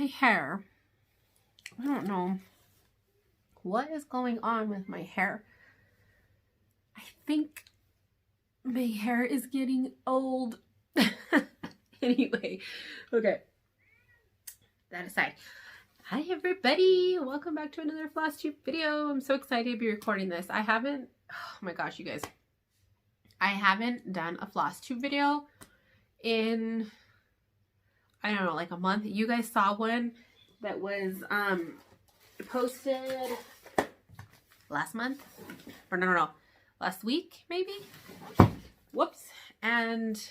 hair. I don't know what is going on with my hair. I think my hair is getting old. Anyway, okay. That aside. Hi everybody, welcome back to another Flosstube video. I'm so excited to be recording this. I haven't, oh my gosh, you guys. I haven't done a Flosstube video in, I don't know, like a month. You guys saw one that was posted last month, or no, last week maybe. Whoops. And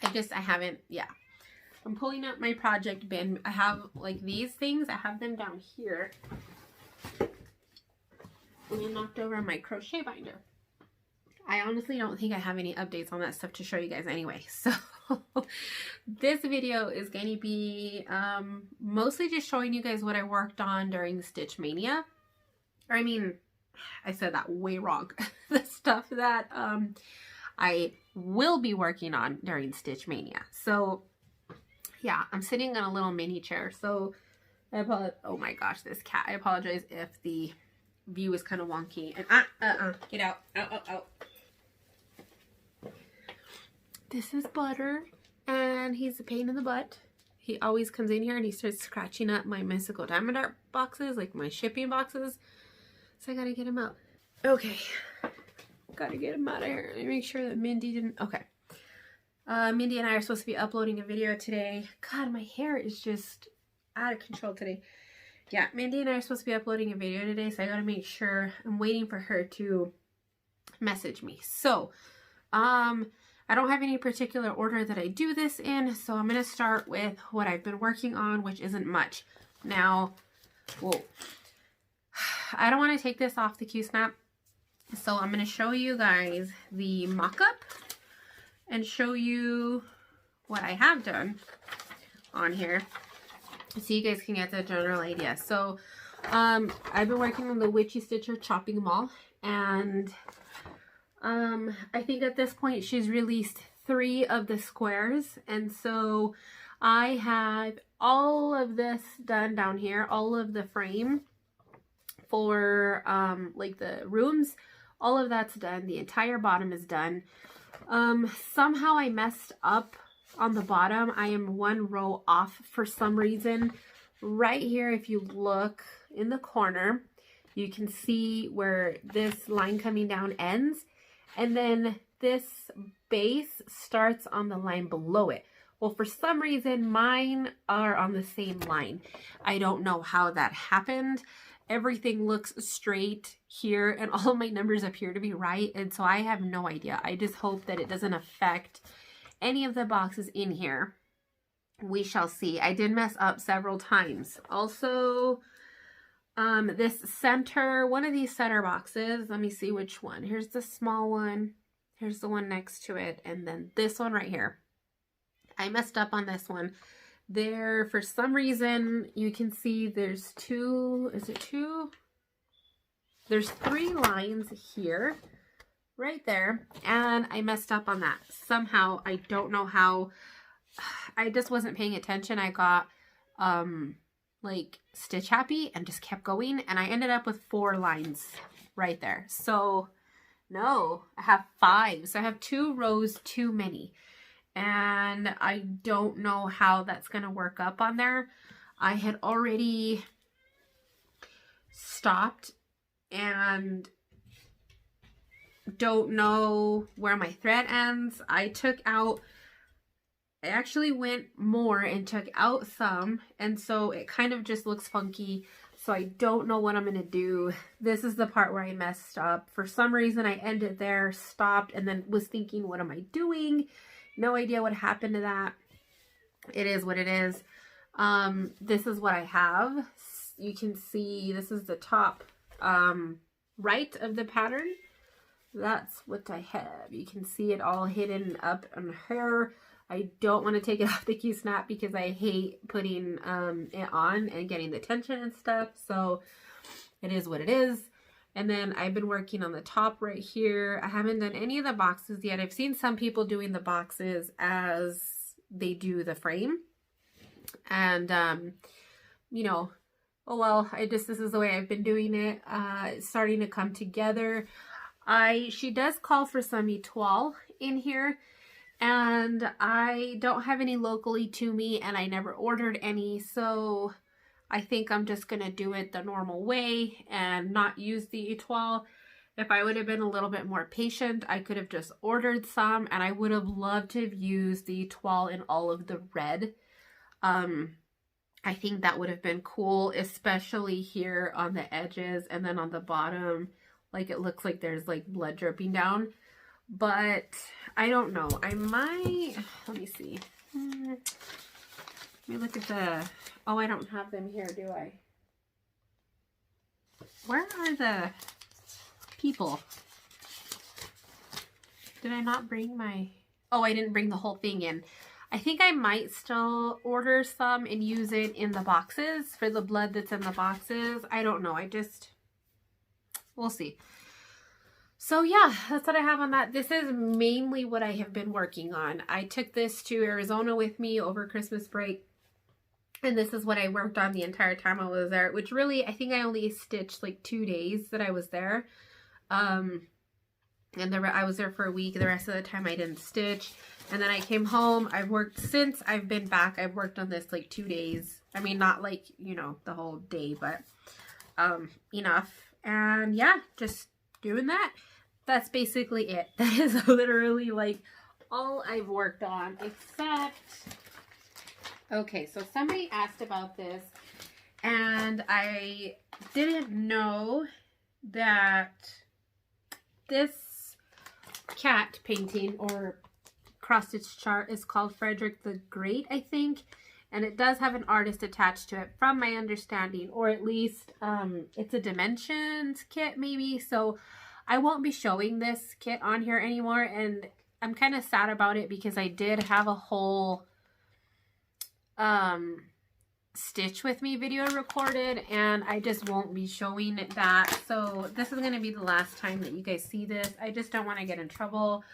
I haven't, yeah. I'm pulling up my project bin. I have like these things. I have them down here. And I knocked over my crochet binder. I honestly don't think I have any updates on that stuff to show you guys anyway. So this video is going to be mostly just showing you guys what I worked on during StitchMaynia. Or I mean, I said that way wrong. The stuff that I will be working on during StitchMaynia. So yeah, I'm sitting on a little mini chair. So I apologize. Oh my gosh, this cat. I apologize if the view is kind of wonky. And get out. Out. This is Butter, and he's a pain in the butt. He always comes in here and he starts scratching up my mystical diamond art boxes, like my shipping boxes. So I gotta get him out. Okay. Gotta get him out of here. Let me make sure that Mindy didn't. Okay. Mindy and I are supposed to be uploading a video today. God, my hair is just out of control today. Yeah, Mindy and I are supposed to be uploading a video today, so I gotta make sure. I'm waiting for her to message me. So, I don't have any particular order that I do this in, so I'm gonna start with what I've been working on, which isn't much. Now, whoa. I don't want to take this off the Q-snap, so I'm gonna show you guys the mock-up and show you what I have done on here so you guys can get the general idea. So I've been working on the Witchy Stitcher chopping maul, and I think at this point she's released 3 of the squares, and so I have all of this done down here, all of the frame for like the rooms, all of that's done. The entire bottom is done. Somehow I messed up on the bottom. I am 1 row off for some reason. Right here, if you look in the corner, you can see where this line coming down ends, and then this base starts on the line below it. Well, for some reason, mine are on the same line. I don't know how that happened. Everything looks straight here, and all of my numbers appear to be right, and so I have no idea. I just hope that it doesn't affect any of the boxes in here. We shall see. I did mess up several times. Also, this center, one of these center boxes, let me see which one. Here's the small one. Here's the one next to it, and then this one right here. I messed up on this one. There, for some reason, you can see there's 2, is it 2? There's 3 lines here, right there, and I messed up on that. Somehow, I don't know how, I just wasn't paying attention. I got, like, stitch happy and just kept going, and I ended up with 4 lines right there. So, no, I have 5. So I have 2 rows too many. And I don't know how that's going to work up on there. I had already stopped and don't know where my thread ends. I actually went more and took out some, and so it kind of just looks funky. So I don't know what I'm going to do. This is the part where I messed up. For some reason, I ended there, stopped, and then was thinking, what am I doing? No idea what happened to that. It is what it is. This is what I have. You can see this is the top right of the pattern. That's what I have. You can see it all hidden up on here. I don't want to take it off the Q-snap because I hate putting it on and getting the tension and stuff. So it is what it is. And then I've been working on the top right here. I haven't done any of the boxes yet. I've seen some people doing the boxes as they do the frame. And, you know, oh well, this is the way I've been doing it. It's starting to come together. She does call for some étoile in here, and I don't have any locally to me, and I never ordered any, so I think I'm just gonna do it the normal way and not use the étoile. If I would have been a little bit more patient, I could have just ordered some, and I would have loved to have used the étoile in all of the red. I think that would have been cool, especially here on the edges, and then on the bottom, like it looks like there's like blood dripping down. But I don't know. I might, let me see. Let me look at the, oh, I don't have them here, do I? Where are the people? Did I not bring my, oh, I didn't bring the whole thing in. I think I might still order some and use it in the boxes for the blood that's in the boxes. I don't know. We'll see. So yeah, that's what I have on that. This is mainly what I have been working on. I took this to Arizona with me over Christmas break, and this is what I worked on the entire time I was there, which really, I think I only stitched like 2 days that I was there. And I was there for a week. The rest of the time I didn't stitch. And then I came home. I've worked since I've been back. I've worked on this like 2 days. I mean, not like, you know, the whole day, but enough. And yeah, just doing that. That's basically it. That is literally like all I've worked on, except, okay, so somebody asked about this, and I didn't know that this cat painting or cross-stitch chart is called Frederick the Great, I think, and it does have an artist attached to it from my understanding, or at least it's a dimensions kit maybe. So I won't be showing this kit on here anymore, and I'm kind of sad about it because I did have a whole stitch with me video recorded, and I just won't be showing that. So this is going to be the last time that you guys see this. I just don't want to get in trouble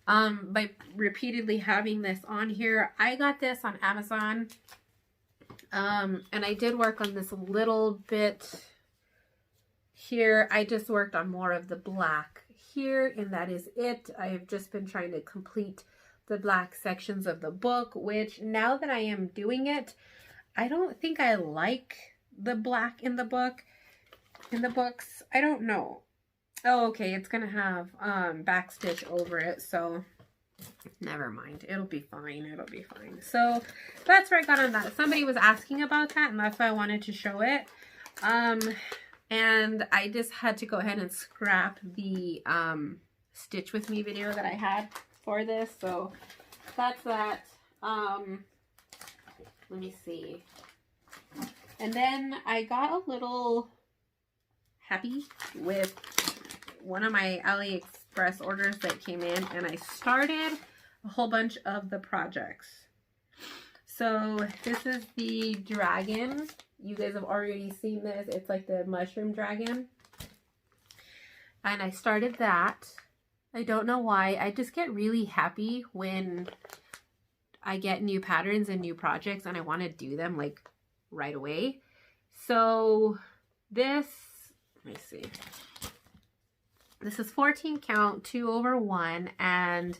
by repeatedly having this on here. I got this on Amazon, and I did work on this a little bit here. I just worked on more of the black here, and that is it. I have just been trying to complete the black sections of the book, which now that I am doing it, I don't think I like the black in the book, in the books. I don't know. Oh, okay, it's gonna have backstitch over it, so never mind. It'll be fine. It'll be fine. So that's where I got on that. Somebody was asking about that, and that's why I wanted to show it. And I just had to go ahead and scrap the Stitch With Me video that I had for this. So that's that. Let me see. And then I got a little happy with one of my Aliexpress orders that came in, and I started a whole bunch of the projects. So this is the dragon. You guys have already seen this. It's like the mushroom dragon. And I started that. I don't know why. I just get really happy when I get new patterns and new projects, and I want to do them like right away. So this, let me see. This is 14 count, 2/1, and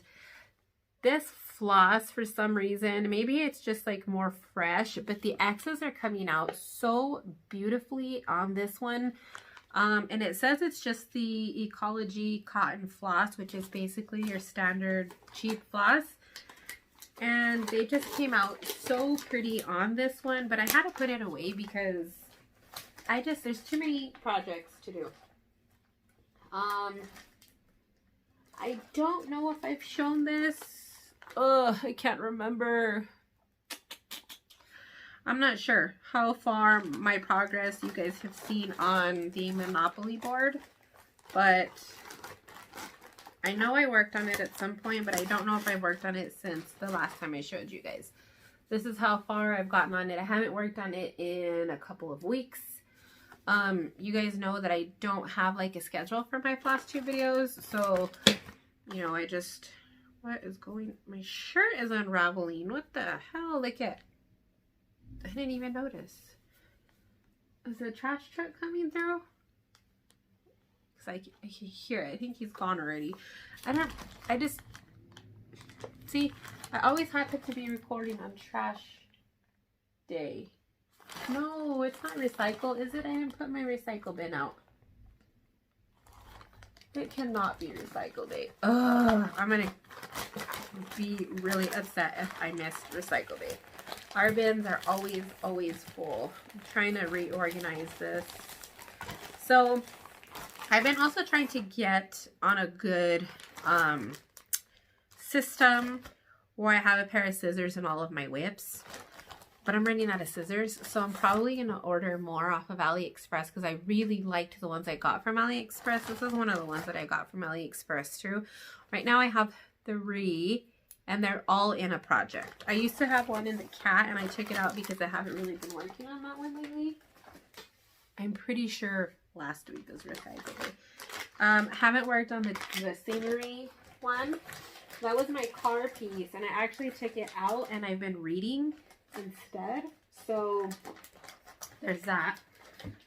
this floss, for some reason, maybe it's just like more fresh, but the X's are coming out so beautifully on this one. And it says it's just the Ecology cotton floss, which is basically your standard cheap floss. And they just came out so pretty on this one, but I had to put it away because there's too many projects to do. I don't know if I've shown this. I can't remember. I'm not sure how far my progress you guys have seen on the Monopoly board, but I know I worked on it at some point, but I don't know if I worked on it since the last time I showed you guys. This is how far I've gotten on it. I haven't worked on it in a couple of weeks. You guys know that I don't have like a schedule for my Flosstube videos, so you know, what is going, my shirt is unraveling. What the hell? Look at, I didn't even notice. Is the trash truck coming through? Because I can hear it. I think he's gone already. I just, see, I always happen to be recording on trash day. No, it's not recycle, is it? I didn't put my recycle bin out. It cannot be recycle day. Ugh, I'm gonna be really upset if I missed recycle day. Our bins are always full. I'm trying to reorganize this. So I've been also trying to get on a good system where I have a pair of scissors in all of my WIPs. But I'm running out of scissors, so I'm probably going to order more off of Aliexpress because I really liked the ones I got from Aliexpress. This is one of the ones that I got from Aliexpress too. Right now I have 3 and they're all in a project. I used to have one in the cat and I took it out because I haven't really been working on that one lately. I'm pretty sure last week was recycle day. Haven't worked on the scenery one. That was my car piece and I actually took it out and I've been reading instead, so there's that.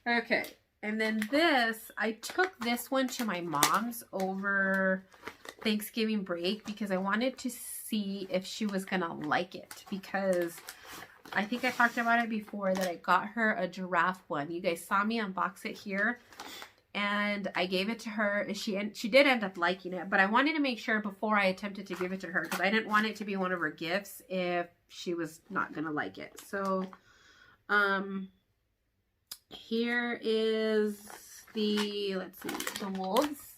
Okay, and then this, I took this one to my mom's over Thanksgiving break because I wanted to see if she was gonna like it, because I think I talked about it before that I got her a giraffe one. You guys saw me unbox it here and I gave it to her and she did end up liking it, but I wanted to make sure before I attempted to give it to her because I didn't want it to be one of her gifts if she was not gonna like it. So here is the, let's see, the wolves.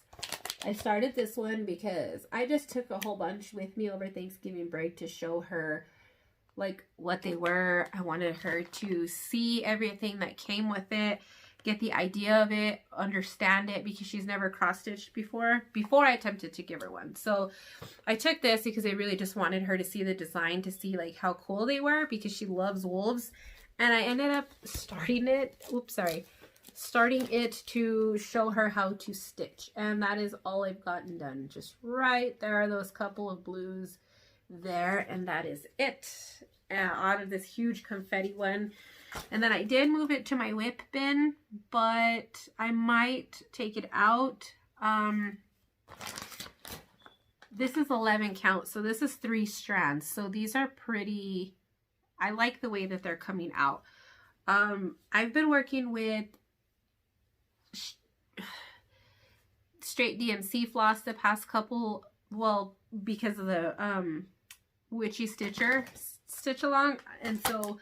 I started this one because I just took a whole bunch with me over Thanksgiving break to show her like what they were. I wanted her to see everything that came with it, get the idea of it, understand it, because she's never cross-stitched before I attempted to give her one. So I took this because I really just wanted her to see the design, to see like how cool they were, because she loves wolves. And I ended up starting it, starting it to show her how to stitch. And that is all I've gotten done. Just right there are those couple of blues there, and that is it. Out of this huge confetti one. And then I did move it to my WIP bin, but I might take it out. This is 11 count, so this is 3 strands. So these are pretty, I like the way that they're coming out. I've been working with straight DMC floss the past couple, well, because of the Witchy stitch along, and so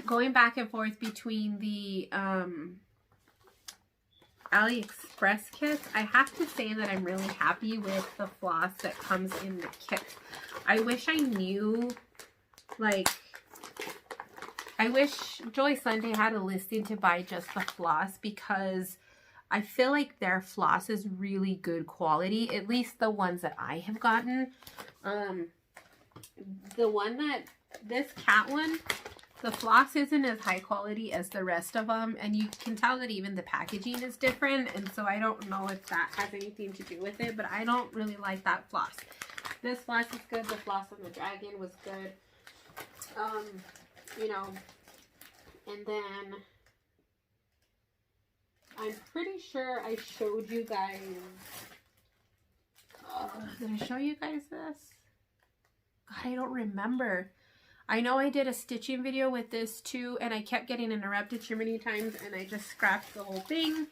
going back and forth between the Aliexpress kits, I have to say that I'm really happy with the floss that comes in the kit. I wish I knew, like, I wish Joy Sunday had a listing to buy just the floss, because I feel like their floss is really good quality, at least the ones that I have gotten. The one that, this cat one, the floss isn't as high quality as the rest of them, and you can tell that even the packaging is different, and so I don't know if that has anything to do with it, but I don't really like that floss. This floss is good. The floss on the dragon was good. You know, and then I'm pretty sure I showed you guys, did I show you guys this? God, I don't remember. I know I did a stitching video with this too, and I kept getting interrupted too many times, and I just scrapped the whole thing.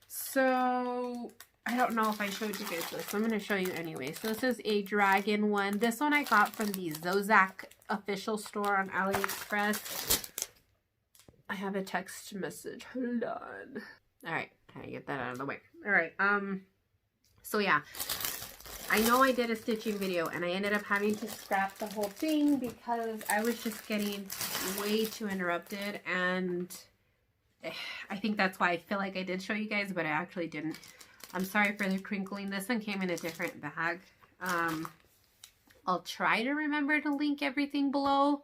So I don't know if I showed you guys this. So I'm going to show you anyway. So this is a dragon one. This one I got from the Zozak official store on AliExpress. I have a text message. Hold on. All right, I get that out of the way. All right. So yeah, I know I did a stitching video and I ended up having to scrap the whole thing because I was just getting way too interrupted, and I think that's why I feel like I did show you guys, but I actually didn't. I'm sorry for the crinkling. This one came in a different bag. I'll try to remember to link everything below,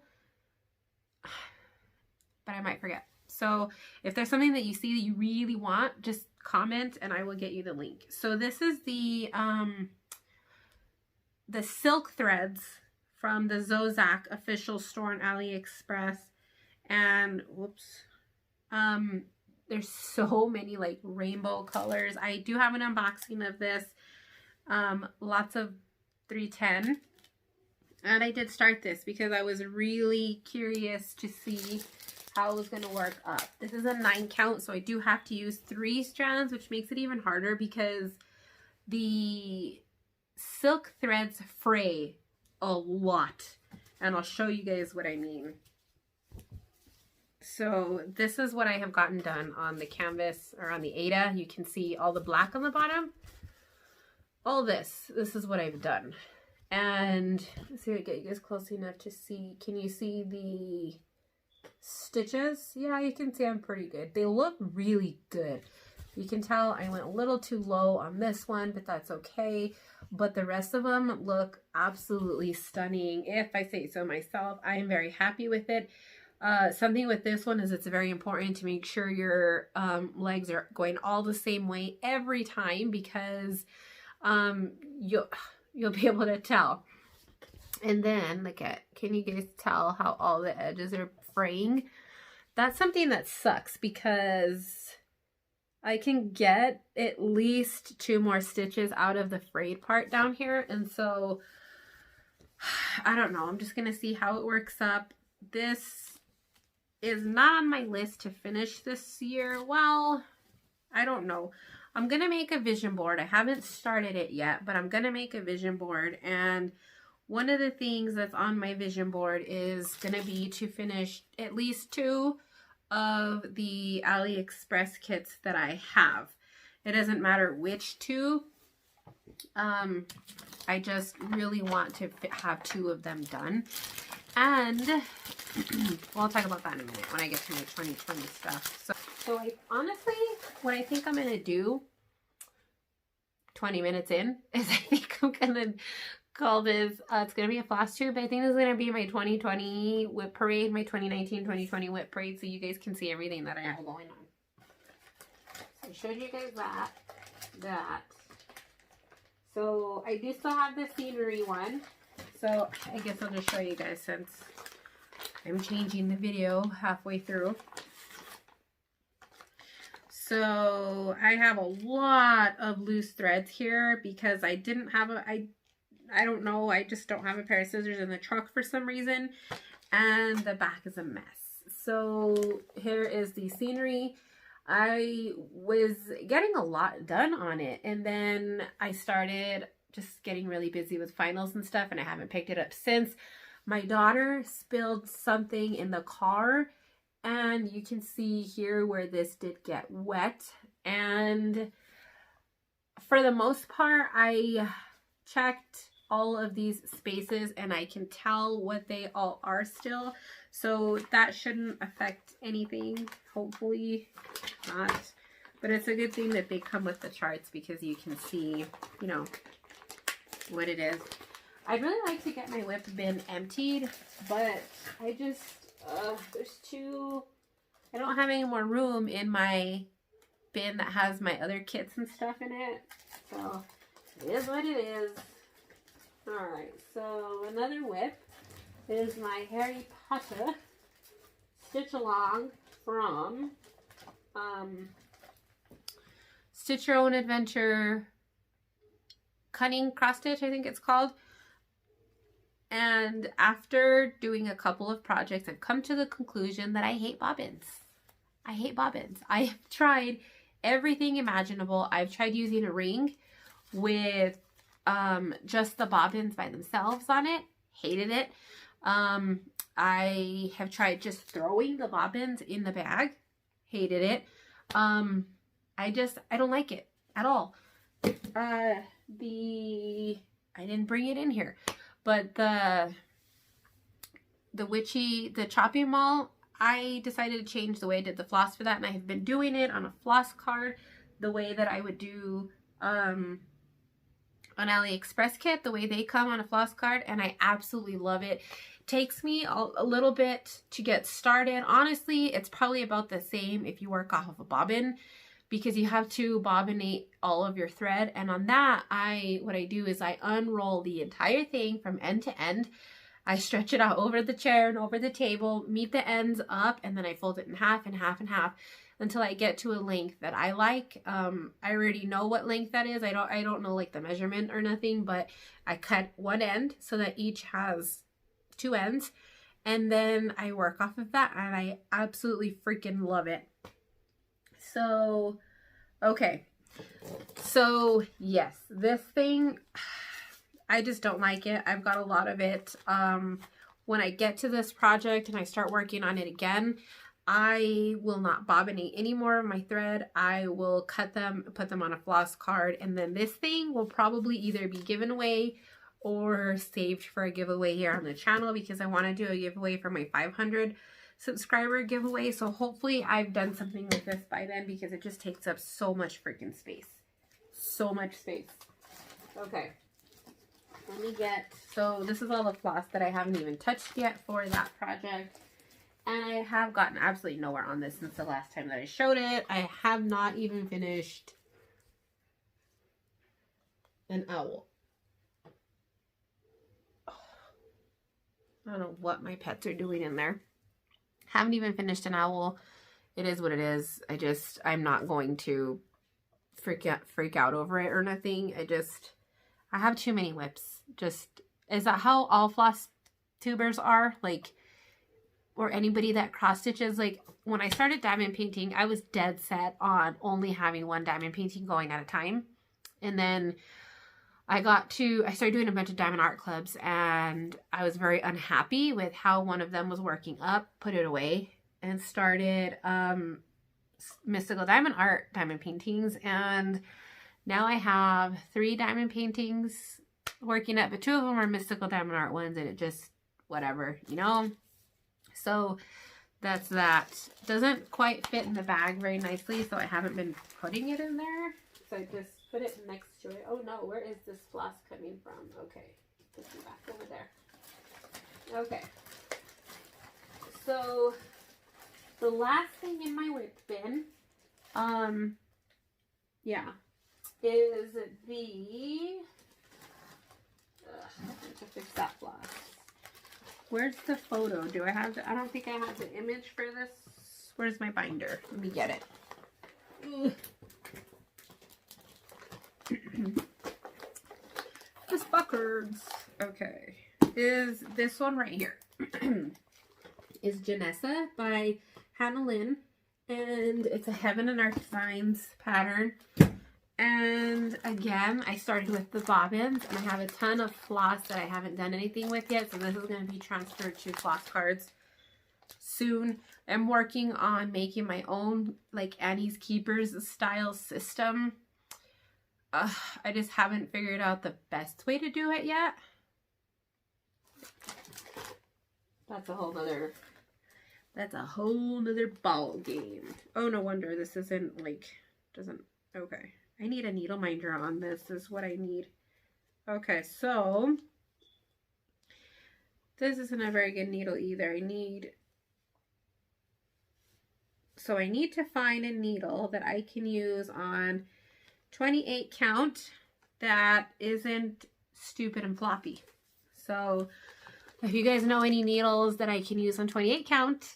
but I might forget. So if there's something that you see that you really want, just comment and I will get you the link. So this is the silk threads from the Zozak official store on AliExpress. And whoops, there's so many like rainbow colors. I do have an unboxing of this, lots of 310. And I did start this because I was really curious to see how it was going to work up. This is a 9 count, so I do have to use 3 strands, which makes it even harder because the silk threads fray a lot. And I'll show you guys what I mean. So this is what I have gotten done on the canvas, or on the Ada. You can see all the black on the bottom. All this is what I've done. And let's see if I get you guys close enough to see. Can you see the stitches? Yeah, you can see I'm pretty good. They look really good. You can tell I went a little too low on this one, but that's okay. But the rest of them look absolutely stunning, if I say so myself. I am very happy with it. Something with this one is it's very important to make sure your legs are going all the same way every time, because you'll be able to tell. And then look at, can you guys tell how all the edges are fraying? That's something that sucks, because I can get at least 2 more stitches out of the frayed part down here. And so I don't know, I'm just gonna see how it works up. This is not on my list to finish this year. Well, I don't know. I'm going to make a vision board. I haven't started it yet, but I'm going to make a vision board. And one of the things that's on my vision board is going to be to finish at least 2 of the Aliexpress kits that I have. It doesn't matter which 2. I just really want to have 2 of them done. And well, I'll talk about that in a minute when I get to my 2020 stuff. So I honestly, what I think I'm going to do 20 minutes in is I think I'm going to call this, it's going to be a Flosstube. I think this is going to be my 2020 WIP parade, my 2019-2020 WIP parade, so you guys can see everything that I have going on. So I showed you guys that. So I do still have the scenery one. So I guess I'll just show you guys since I'm changing the video halfway through. So I have a lot of loose threads here because I didn't have I don't know, I just don't have a pair of scissors in the truck for some reason, and the back is a mess. So here is the scenery. I was getting a lot done on it, and then I started just getting really busy with finals and stuff, and I haven't picked it up since. My daughter spilled something in the car, and you can see here where this did get wet. And for the most part, I checked all of these spaces and I can tell what they all are still. So that shouldn't affect anything, hopefully not. But it's a good thing that they come with the charts because you can see, you know, what it is. I'd really like to get my WIP bin emptied, but I just, I don't have any more room in my bin that has my other kits and stuff in it. So it is what it is. Alright, so another WIP is my Harry Potter stitch along from Stitch Your Own Adventure Cunning Cross Stitch, I think it's called. And after doing a couple of projects, I've come to the conclusion that I hate bobbins. I hate bobbins. I've tried everything imaginable. I've tried using a ring with just the bobbins by themselves on it. Hated it. I have tried just throwing the bobbins in the bag. Hated it. I don't like it at all. I didn't bring it in here. But the Witchy, the chopping mall, I decided to change the way I did the floss for that, and I have been doing it on a floss card the way that I would do an Aliexpress kit, the way they come on a floss card, and I absolutely love it. Takes me a little bit to get started. Honestly, it's probably about the same if you work off of a bobbin, because you have to bobbinate all of your thread. And on that, what I do is I unroll the entire thing from end to end. I stretch it out over the chair and over the table, meet the ends up, and then I fold it in half and half and half until I get to a length that I like. I already know what length that is. I don't know like the measurement or nothing, but I cut one end so that each has two ends, and then I work off of that, and I absolutely freaking love it. So, okay. So, yes, this thing, I just don't like it. I've got a lot of it. When I get to this project and I start working on it again, I will not bobbinate any more of my thread. I will cut them, put them on a floss card, and then this thing will probably either be given away or saved for a giveaway here on the channel, because I want to do a giveaway for my 500 subscriber giveaway. So hopefully I've done something with this by then, because it just takes up so much freaking space. So much space. Okay. Let me get, so this is all the floss that I haven't even touched yet for that project. And I have gotten absolutely nowhere on this since the last time that I showed it. I have not even finished an owl. I don't know what my pets are doing in there. Haven't even finished an owl. It is what it is. I'm not going to freak out over it or nothing. I have too many WIPs. Is that how all floss tubers are? Like, or anybody that cross stitches? Like, when I started diamond painting, I was dead set on only having one diamond painting going at a time. And then I started doing a bunch of diamond art clubs, and I was very unhappy with how one of them was working up, put it away, and started mystical diamond art diamond paintings. And now I have 3 diamond paintings working up, but 2 of them are mystical diamond art ones, and it just, whatever, you know? So that's that. Doesn't quite fit in the bag very nicely, so I haven't been putting it in there. So I just put it next to it. Oh no, where is this floss coming from? Okay, put it back over there. Okay. So the last thing in my WIP bin, yeah, is the, I have to fix that floss. Where's the photo? I don't think I have the image for this. Where's my binder? Let me get it. The Spuckers. Okay. Is this one right here. Is Janessa by Hannah Lynn. And it's a Heaven and Earth Designs pattern. And again, I started with the bobbins, and I have a ton of floss that I haven't done anything with yet. So this is going to be transferred to floss cards soon. I'm working on making my own, like, Annie's Keepers style system. I just haven't figured out the best way to do it yet. That's a whole nother ball game. Oh, no wonder this isn't, like, okay. I need a needle minder on this is what I need. Okay, so this isn't a very good needle either. I need to find a needle that I can use on 28 count that isn't stupid and floppy. So if you guys know any needles that I can use on 28 count,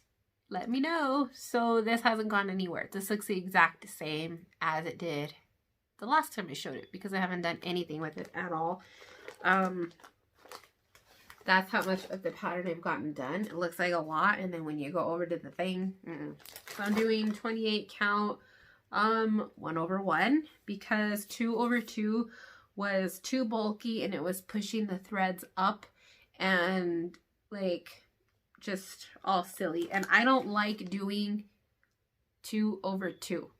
let me know. So this hasn't gone anywhere. This looks the exact same as it did the last time I showed it, because I haven't done anything with it at all. That's how much of the pattern I've gotten done. It looks like a lot, and then when you go over to the thing, so I'm doing 28 count 1/1, because 2/2 was too bulky and it was pushing the threads up and like just all silly. And I don't like doing 2/2.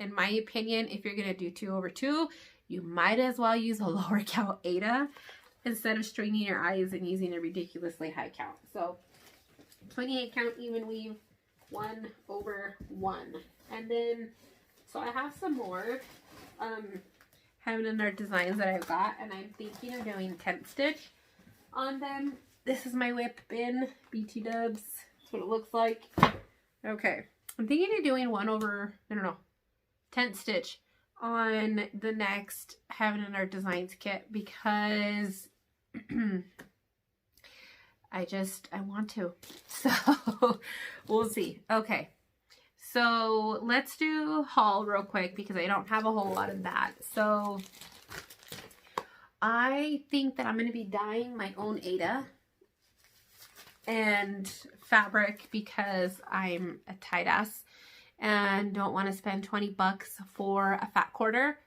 In my opinion, if you're going to do 2/2, you might as well use a lower count Aida instead of straining your eyes and using a ridiculously high count. So 28 count even weave 1/1. And then, so I have some more Heaven and Earth designs that I've got, and I'm thinking of doing 10th stitch on them. This is my WIP bin, BT dubs. That's what it looks like. Okay, I'm thinking of doing 10th stitch on the next Heaven and Earth Designs kit, because I want to. So we'll see. Okay. So let's do haul real quick because I don't have a whole lot of that. So I think that I'm going to be dyeing my own Ada and fabric because I'm a tight ass and don't want to spend 20 bucks for a fat quarter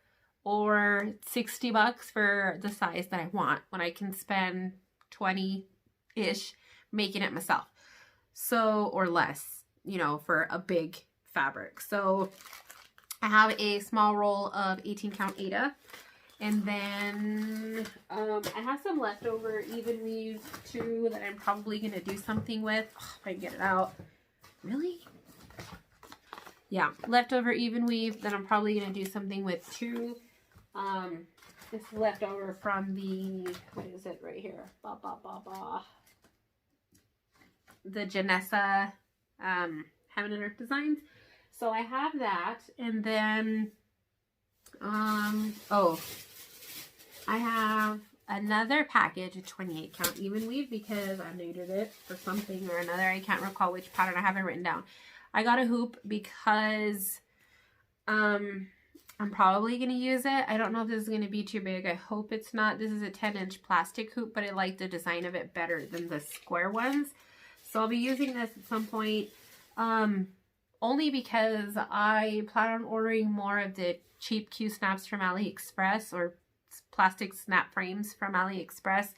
or 60 bucks for the size that I want when I can spend 20-ish making it myself. So, or less, you know, for a big fabric. So I have a small roll of 18 count Ada, and then I have some leftover even weave too that I'm probably going to do something with. Oh, if I can get it out. Really? Yeah, leftover even weave that I'm probably going to do something with too. This is leftover from the, what is it right here? The Janessa Heaven and Earth Designs. So I have that, and then oh, I have another package of 28 count even weave because I needed it for something or another. I can't recall which pattern. I haven't written down. I got a hoop because I'm probably going to use it. I don't know if this is going to be too big. I hope it's not. This is a 10-inch plastic hoop, but I like the design of it better than the square ones. So I'll be using this at some point, only because I plan on ordering more of the cheap Q snaps from Aliexpress, or plastic snap frames from Aliexpress.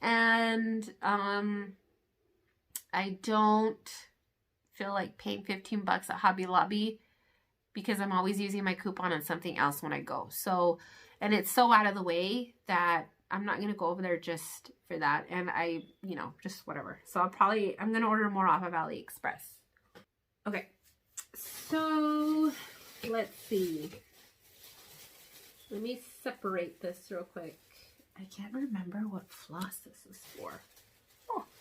And I don't feel like paying 15 bucks at Hobby Lobby because I'm always using my coupon on something else when I go. So, and it's so out of the way that I'm not going to go over there just for that. And I, you know, just whatever. So I'm going to order more off of AliExpress. Okay. So let's see. Let me separate this real quick. I can't remember what floss this is for.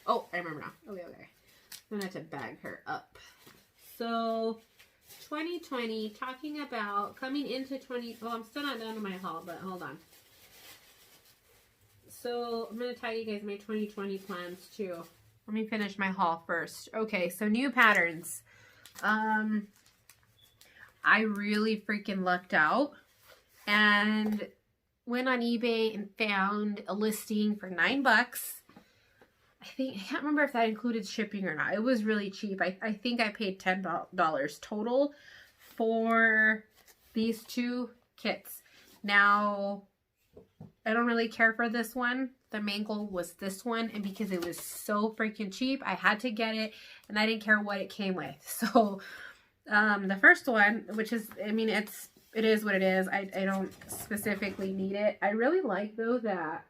Oh, I remember now. Okay. I'm going to have to bag her up. So 2020, talking about coming into 20. Oh, I'm still not done with my haul, but hold on. So I'm going to tell you guys my 2020 plans too. Let me finish my haul first. Okay, so new patterns. I really freaking lucked out and went on eBay and found a listing for $9. I can't remember if that included shipping or not. It was really cheap. I think I paid $10 total for these two kits. Now, I don't really care for this one. The main goal was this one, and because it was so freaking cheap, I had to get it, and I didn't care what it came with. So, the first one, which is, I mean, it is what it is. I don't specifically need it. I really like, though, that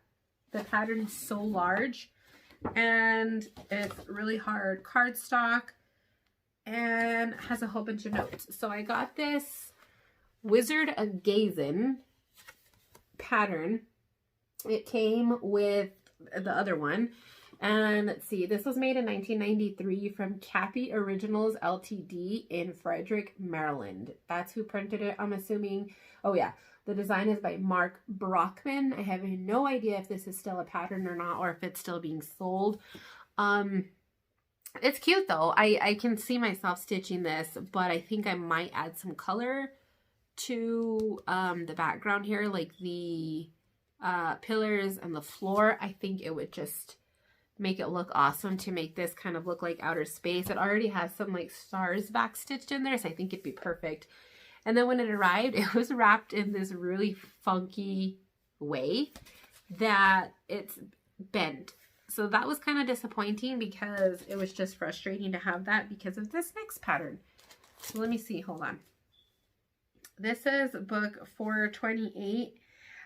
the pattern is so large, and it's really hard cardstock, and has a whole bunch of notes. So I got this Wizard of Gazin pattern. It came with the other one, and let's see, this was made in 1993 from Cappy Originals Ltd in Frederick, Maryland. That's who printed it, I'm assuming. Oh yeah, the design is by Mark Brockman. I have no idea if this is still a pattern or not, or if it's still being sold. It's cute though. I can see myself stitching this, but I think I might add some color to the background here, like the pillars and the floor. I think it would just make it look awesome to make this kind of look like outer space. It already has some like stars back stitched in there, so I think it'd be perfect. And then when it arrived, it was wrapped in this really funky way that it's bent. So that was kind of disappointing because it was just frustrating to have that because of this next pattern. So let me see, hold on. This is book 428.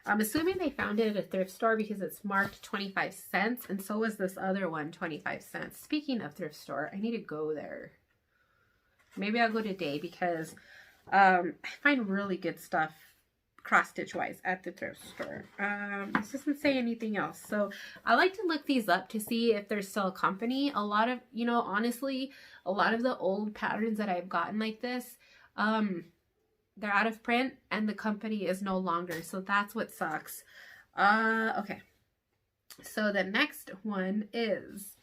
I'm assuming they found it at a thrift store because it's marked 25 cents, and so is this other one, 25 cents. Speaking of thrift store, I need to go there. Maybe I'll go today because I find really good stuff cross-stitch wise at the thrift store. This doesn't say anything else. So I like to look these up to see if there's still a company. A lot of, you know, honestly, a lot of the old patterns that I've gotten like this, they're out of print and the company is no longer. So that's what sucks. Okay. So the next one is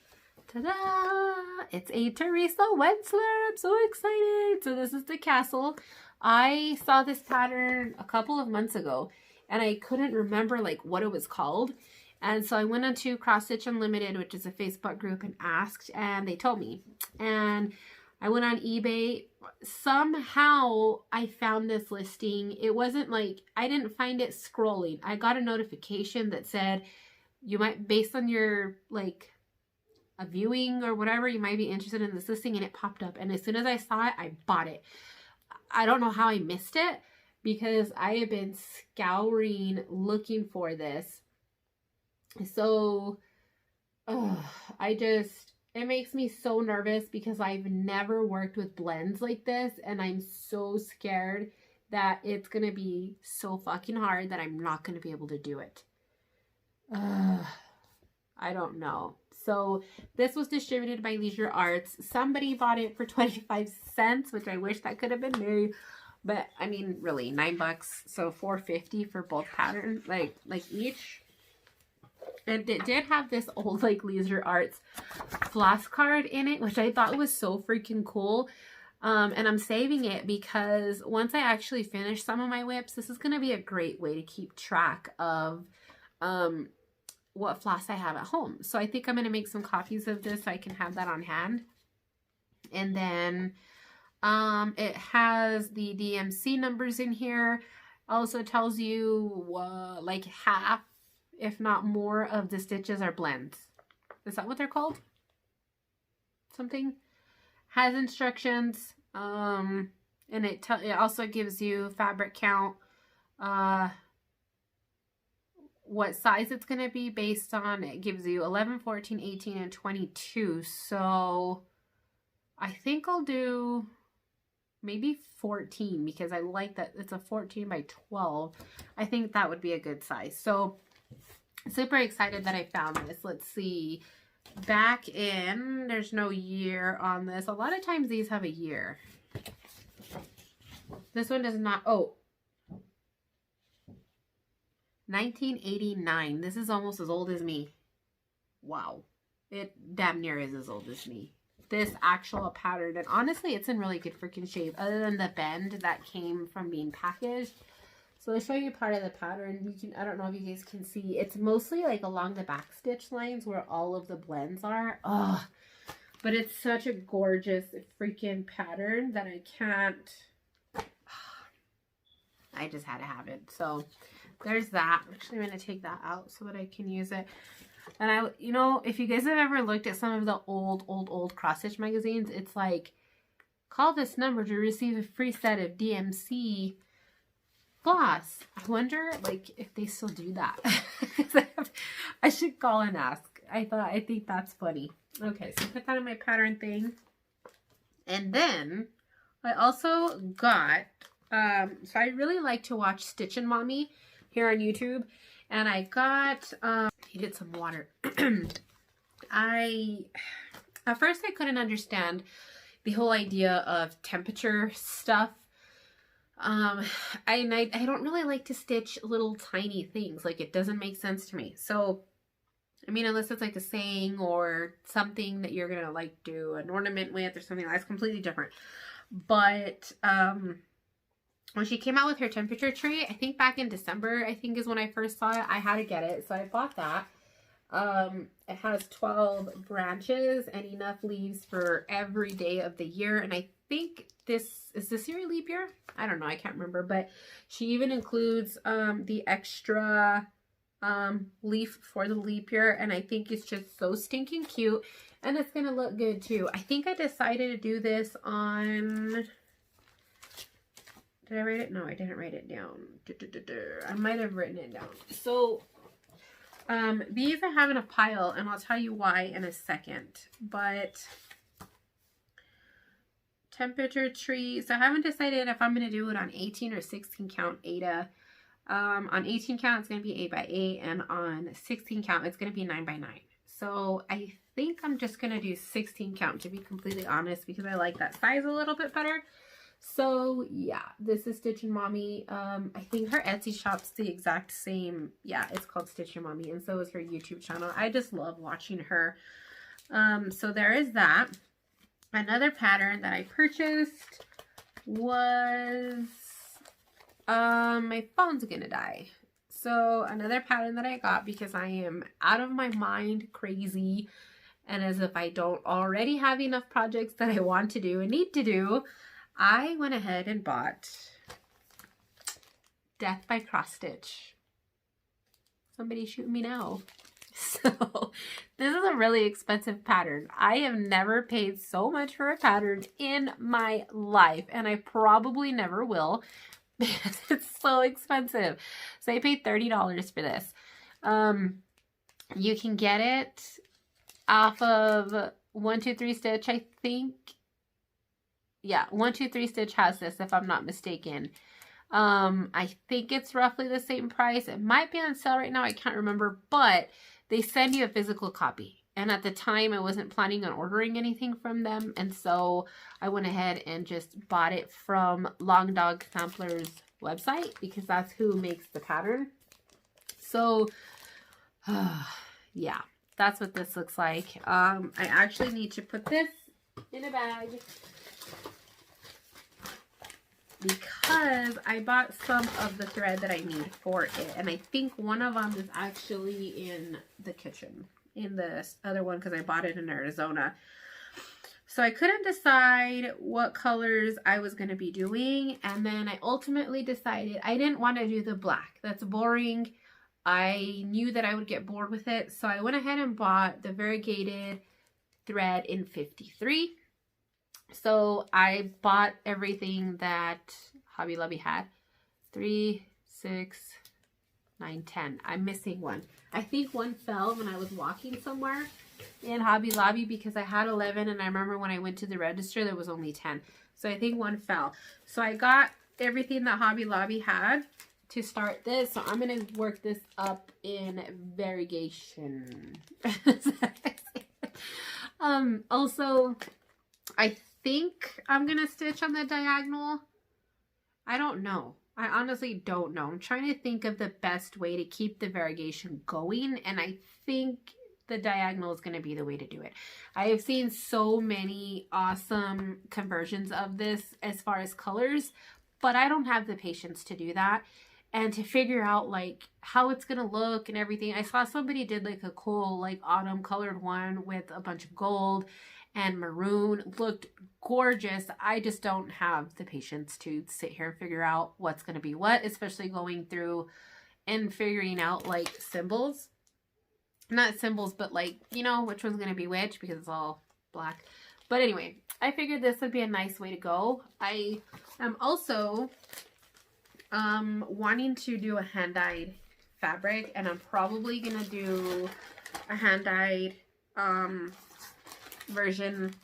Ta-da! It's a Teresa Wentzler. I'm so excited. So this is the castle. I saw this pattern a couple of months ago and I couldn't remember like what it was called. And so I went onto Cross Stitch Unlimited, which is a Facebook group, and asked, and they told me. And I went on eBay. Somehow I found this listing. It wasn't like, I didn't find it scrolling. I got a notification that said, you might, based on your like a viewing or whatever, you might be interested in this listing, and it popped up. And as soon as I saw it, I bought it. I don't know how I missed it because I have been scouring looking for this. So, it makes me so nervous because I've never worked with blends like this, and I'm so scared that it's going to be so fucking hard that I'm not going to be able to do it. I don't know. So this was distributed by Leisure Arts. Somebody bought it for 25 cents, which I wish that could have been me. But I mean, really, $9. So $4.50 for both patterns, like each. And it did have this old like Leisure Arts floss card in it, which I thought was so freaking cool. And I'm saving it because once I actually finish some of my WIPs, this is going to be a great way to keep track of what floss I have at home. So I think I'm going to make some copies of this so I can have that on hand. And then it has the DMC numbers in here. Also tells you like half, if not more, of the stitches are blends. Is that what they're called? Something. Has instructions. And it also gives you fabric count. What size it's going to be based on. It gives you 11, 14, 18, and 22. So I think I'll do maybe 14 because I like that it's a 14 by 12. I think that would be a good size. So super excited that I found this. Let's see. Back in, there's no year on this. A lot of times these have a year. This one does not. Oh, 1989. This is almost as old as me. Wow. It damn near is as old as me. This actual pattern. And honestly, it's in really good freaking shape. Other than the bend that came from being packaged. So I'll show you part of the pattern. You can, I don't know if you guys can see. It's mostly like along the back stitch lines where all of the blends are. Oh, but it's such a gorgeous freaking pattern that I can't. I just had to have it. So there's that. Actually, I'm going to take that out so that I can use it. And you know, if you guys have ever looked at some of the old cross stitch magazines, it's like, call this number to receive a free set of DMC floss. I wonder, like, if they still do that. I should call and ask. I think that's funny. Okay, so put that in my pattern thing. And then I also got, so I really like to watch StitchMaynia here on YouTube. And I got, needed some water. At first I couldn't understand the whole idea of temperature stuff. I don't really like to stitch little tiny things. Like, it doesn't make sense to me. So, I mean, unless it's like a saying or something that you're gonna like do an ornament with or something that's completely different. But, when she came out with her temperature tree, I think back in December, I think is when I first saw it, I had to get it. So I bought that. It has 12 branches and enough leaves for every day of the year. And I think is this year a leap year? I don't know. I can't remember. But she even includes the extra leaf for the leap year. And I think it's just so stinking cute. And it's going to look good too. I think I decided to do this on... Did I write it? No, I didn't write it down. I might have written it down. So, these I have in a pile, and I'll tell you why in a second. But, temperature tree. So, I haven't decided if I'm going to do it on 18 or 16 count Aida. On 18 count, it's going to be 8 by 8, and on 16 count, it's going to be 9 by 9. So, I think I'm just going to do 16 count, to be completely honest, because I like that size a little bit better. So yeah, this is StitchMaynia. I think her Etsy shop's the exact same. Yeah, it's called StitchMaynia, and so is her YouTube channel. I just love watching her So there is that. Another pattern that I purchased was my phone's gonna die. So another pattern that I got because I am out of my mind crazy, and as if I don't already have enough projects that I want to do and need to do, I went ahead and bought Death by Cross Stitch. Somebody shoot me now. So this is a really expensive pattern. I have never paid so much for a pattern in my life, and I probably never will because it's so expensive. So I paid $30 for this. You can get it off of 123 Stitch, I think. Yeah, 123 Stitch has this, if I'm not mistaken. I think it's roughly the same price. It might be on sale right now. I can't remember, but they send you a physical copy. And at the time, I wasn't planning on ordering anything from them. And so I went ahead and just bought it from Long Dog Sampler's website because that's who makes the pattern. So, yeah, that's what this looks like. I actually need to put this in a bag because I bought some of the thread that I need for it. And I think one of them is actually in the kitchen, in the other one, because I bought it in Arizona. So I couldn't decide what colors I was going to be doing. And then I ultimately decided I didn't want to do the black. That's boring. I knew that I would get bored with it. So I went ahead and bought the variegated thread in 53. So I bought everything that Hobby Lobby had. 3, 6, 9, 10. I'm missing one. I think one fell when I was walking somewhere in Hobby Lobby because I had 11 and I remember when I went to the register there was only 10. So I think one fell. So I got everything that Hobby Lobby had to start this. So I'm going to work this up in variegation. Also, I think I'm going to stitch on the diagonal. I don't know. I honestly don't know. I'm trying to think of the best way to keep the variegation going, and I think the diagonal is going to be the way to do it. I have seen so many awesome conversions of this as far as colors, but I don't have the patience to do that and to figure out like how it's going to look and everything. I saw somebody did like a cool like autumn colored one with a bunch of gold and maroon. Looked gorgeous. I just don't have the patience to sit here and figure out what's going to be what, especially going through and figuring out like symbols. Not symbols, but like, you know, which one's going to be which because it's all black. But anyway, I figured this would be a nice way to go. I am also wanting to do a hand-dyed fabric, and I'm probably going to do a hand-dyed version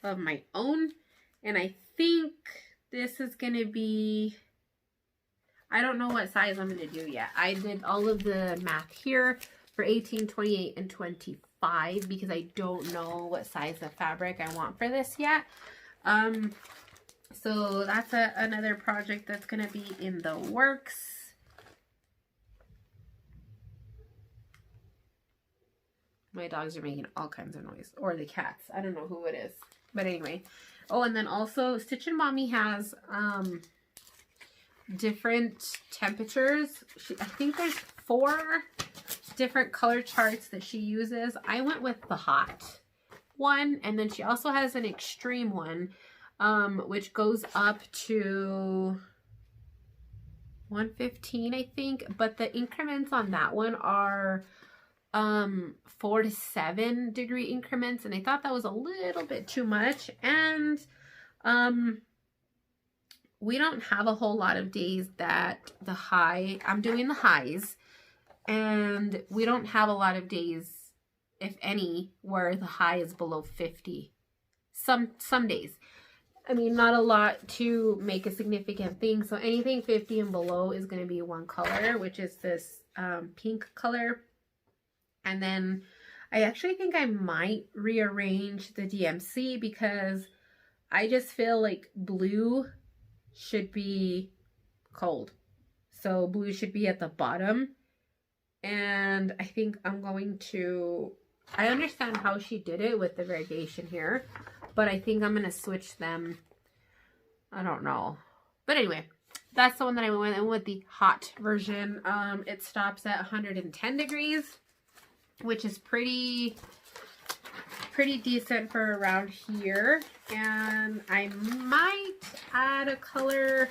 of my own, and I think this is gonna be, I don't know what size I'm gonna do yet. I did all of the math here for 18, 28, and 25 because I don't know what size of fabric I want for this yet. So that's another project that's gonna be in the works. My dogs are making all kinds of noise. Or the cats. I don't know who it is. But anyway. Oh, and then also StitchMaynia has different temperatures. I think there's 4 different color charts that she uses. I went with the hot one. And then she also has an extreme one, which goes up to 115, I think. But the increments on that one are 4 to 7 degree increments, and I thought that was a little bit too much. And we don't have a whole lot of days that the high, I'm doing the highs, and we don't have a lot of days, if any, where the high is below 50. Some days. I mean, not a lot to make a significant thing. So anything 50 and below is going to be one color, which is this pink color. And then I actually think I might rearrange the DMC because I just feel like blue should be cold. So blue should be at the bottom. And I think I'm going to I understand how she did it with the variegation here, but I think I'm going to switch them. I don't know. But anyway, that's the one that I went with the hot version. It stops at 110 degrees, which is pretty decent for around here. And I might add a color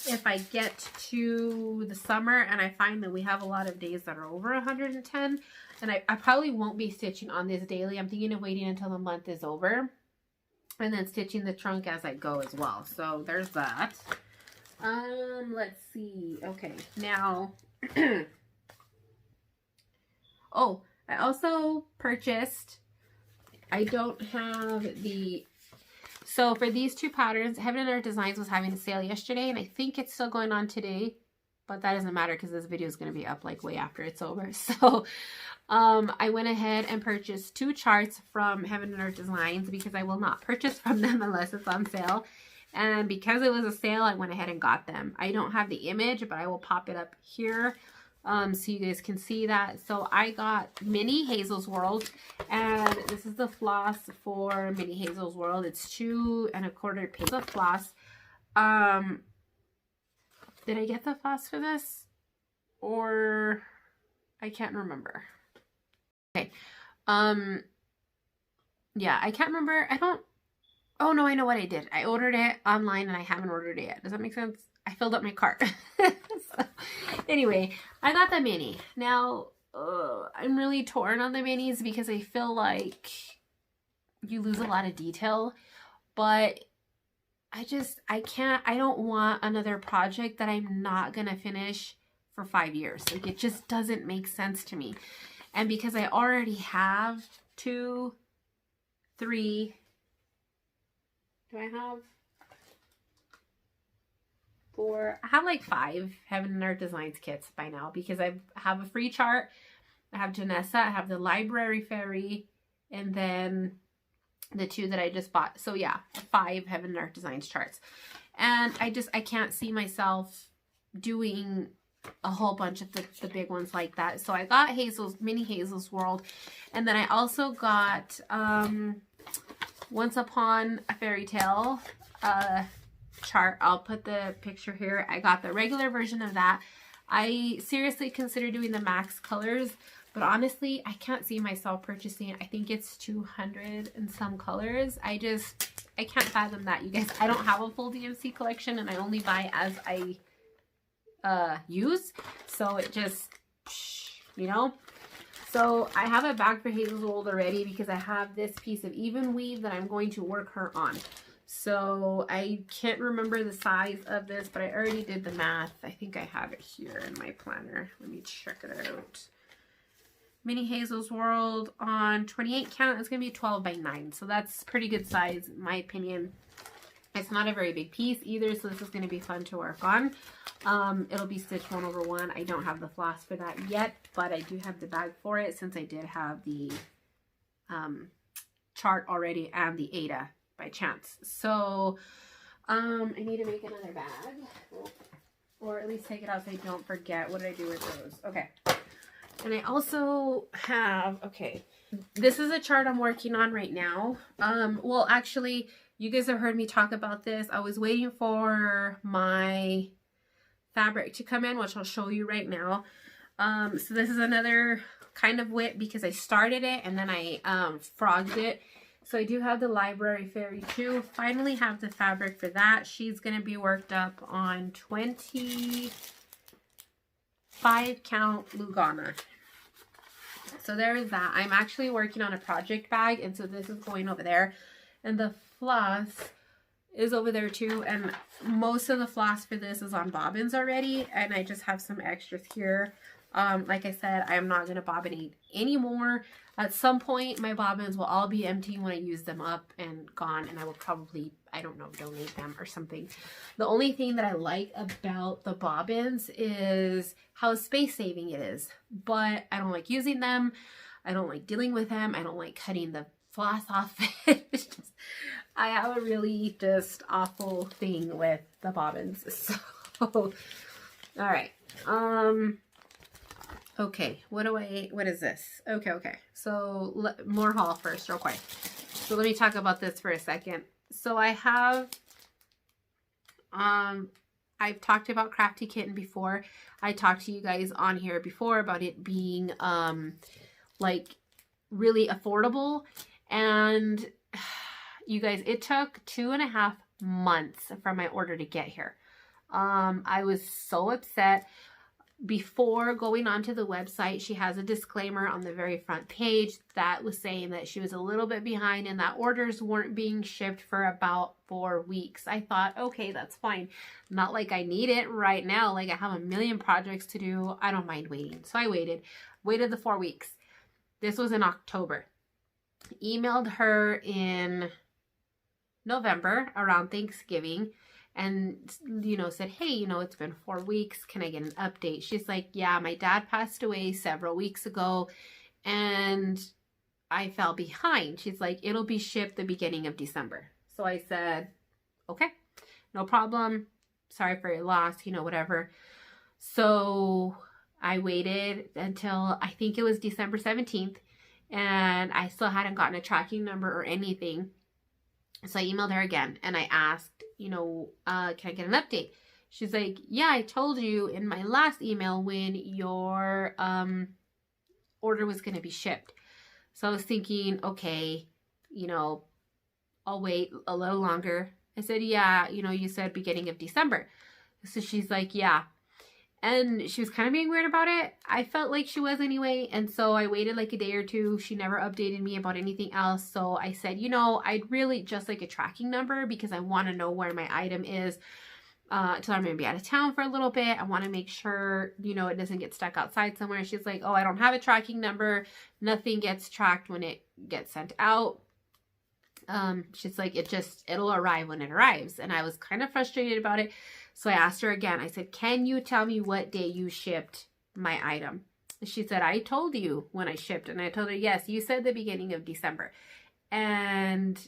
if I get to the summer and I find that we have a lot of days that are over 110. And I probably won't be stitching on this daily. I'm thinking of waiting until the month is over and then stitching the trunk as I go as well. So there's that. Let's see. Okay, now oh, I also purchased, I don't have the, so for these two patterns, Heaven and Earth Designs was having a sale yesterday, and I think it's still going on today, but that doesn't matter because this video is going to be up like way after it's over. So I went ahead and purchased 2 charts from Heaven and Earth Designs because I will not purchase from them unless it's on sale. And because it was a sale, I went ahead and got them. I don't have the image, but I will pop it up here so you guys can see that. So I got Mini Hazel's World, and this is the floss for Mini Hazel's World. It's 2 1/4 pages of floss. Did I get the floss for this? Or I can't remember. Okay. Yeah, I can't remember. Oh no, I know what I did. I ordered it online and I haven't ordered it yet. Does that make sense? I filled up my cart. So, anyway, I got the mini. Now, I'm really torn on the minis because I feel like you lose a lot of detail. But I don't want another project that I'm not going to finish for 5 years. Like, it just doesn't make sense to me. And because I already have 2, 3... Do I have 4? I have like 5 Heaven and Earth Designs kits by now because I have a free chart. I have Janessa, I have the Library Fairy, and then the 2 that I just bought. So yeah, 5 Heaven and Earth Designs charts. And I can't see myself doing a whole bunch of the big ones like that. So I got Mini Hazel's World. And then I also got Once Upon a Fairy Tale chart. I'll put the picture here. I got the regular version of that. I seriously consider doing the max colors, but honestly, I can't see myself purchasing. I think it's 200 and some colors. I can't fathom that, you guys. I don't have a full DMC collection, and I only buy as I use. So it just, you know. So I have a bag for Hazel's World already because I have this piece of even weave that I'm going to work her on. So I can't remember the size of this, but I already did the math. I think I have it here in my planner. Let me check it out. Mini Hazel's World on 28 count is going to be 12 by 9. So that's pretty good size in my opinion. It's not a very big piece either, so this is going to be fun to work on. It'll be stitched 1/1. I don't have the floss for that yet, but I do have the bag for it since I did have the chart already and the Ada by chance. So I need to make another bag, or at least take it out so I don't forget. What did I do with those? Okay. And I also have, okay, this is a chart I'm working on right now. Well, actually, you guys have heard me talk about this. I was waiting for my fabric to come in, which I'll show you right now. So this is another kind of WIP because I started it and then I frogged it. So I do have the Library Fairy too. Finally have the fabric for that. She's going to be worked up on 25 count Lugana. So there is that. I'm actually working on a project bag, and so this is going over there. And the floss is over there too, and most of the floss for this is on bobbins already, and I just have some extras here. Like I said, I am not going to bobbinate anymore. At some point, my bobbins will all be empty when I use them up and gone, and I will probably, I don't know, donate them or something. The only thing that I like about the bobbins is how space-saving it is, but I don't like using them. I don't like dealing with them. I don't like cutting the floss off. I have a really just awful thing with the bobbins. So, all right. Okay, what is this? Okay. So more haul first, real quick. So let me talk about this for a second. So I have, I've talked about Crafty Kitten before. I talked to you guys on here before about it being, like really affordable. And you guys, it took 2.5 months for my order to get here. I was so upset. Before going onto the website, she has a disclaimer on the very front page that was saying that she was a little bit behind and that orders weren't being shipped for about 4 weeks. I thought, okay, that's fine. Not like I need it right now. Like I have a million projects to do. I don't mind waiting. So I waited the 4 weeks. This was in October. Emailed her in November around Thanksgiving. And, you know, said, hey, you know, it's been 4 weeks. Can I get an update? She's like, yeah, my dad passed away several weeks ago and I fell behind. She's like, it'll be shipped the beginning of December. So I said, okay, no problem. Sorry for your loss, you know, whatever. So I waited until I think it was December 17th and I still hadn't gotten a tracking number or anything. So I emailed her again and I asked, you know, can I get an update? She's like, yeah, I told you in my last email when your order was going to be shipped. So I was thinking, okay, you know, I'll wait a little longer. I said, yeah, you know, you said beginning of December. So she's like, yeah. And she was kind of being weird about it. I felt like she was anyway. And so I waited like a day or two. She never updated me about anything else. So I said, you know, I'd really just like a tracking number because I want to know where my item is until I'm going to be out of town for a little bit. I want to make sure, you know, it doesn't get stuck outside somewhere. She's like, oh, I don't have a tracking number. Nothing gets tracked when it gets sent out. She's like, it'll arrive when it arrives. And I was kind of frustrated about it. So I asked her again. I said, can you tell me what day you shipped my item? She said, I told you when I shipped. And I told her, yes, you said the beginning of December. And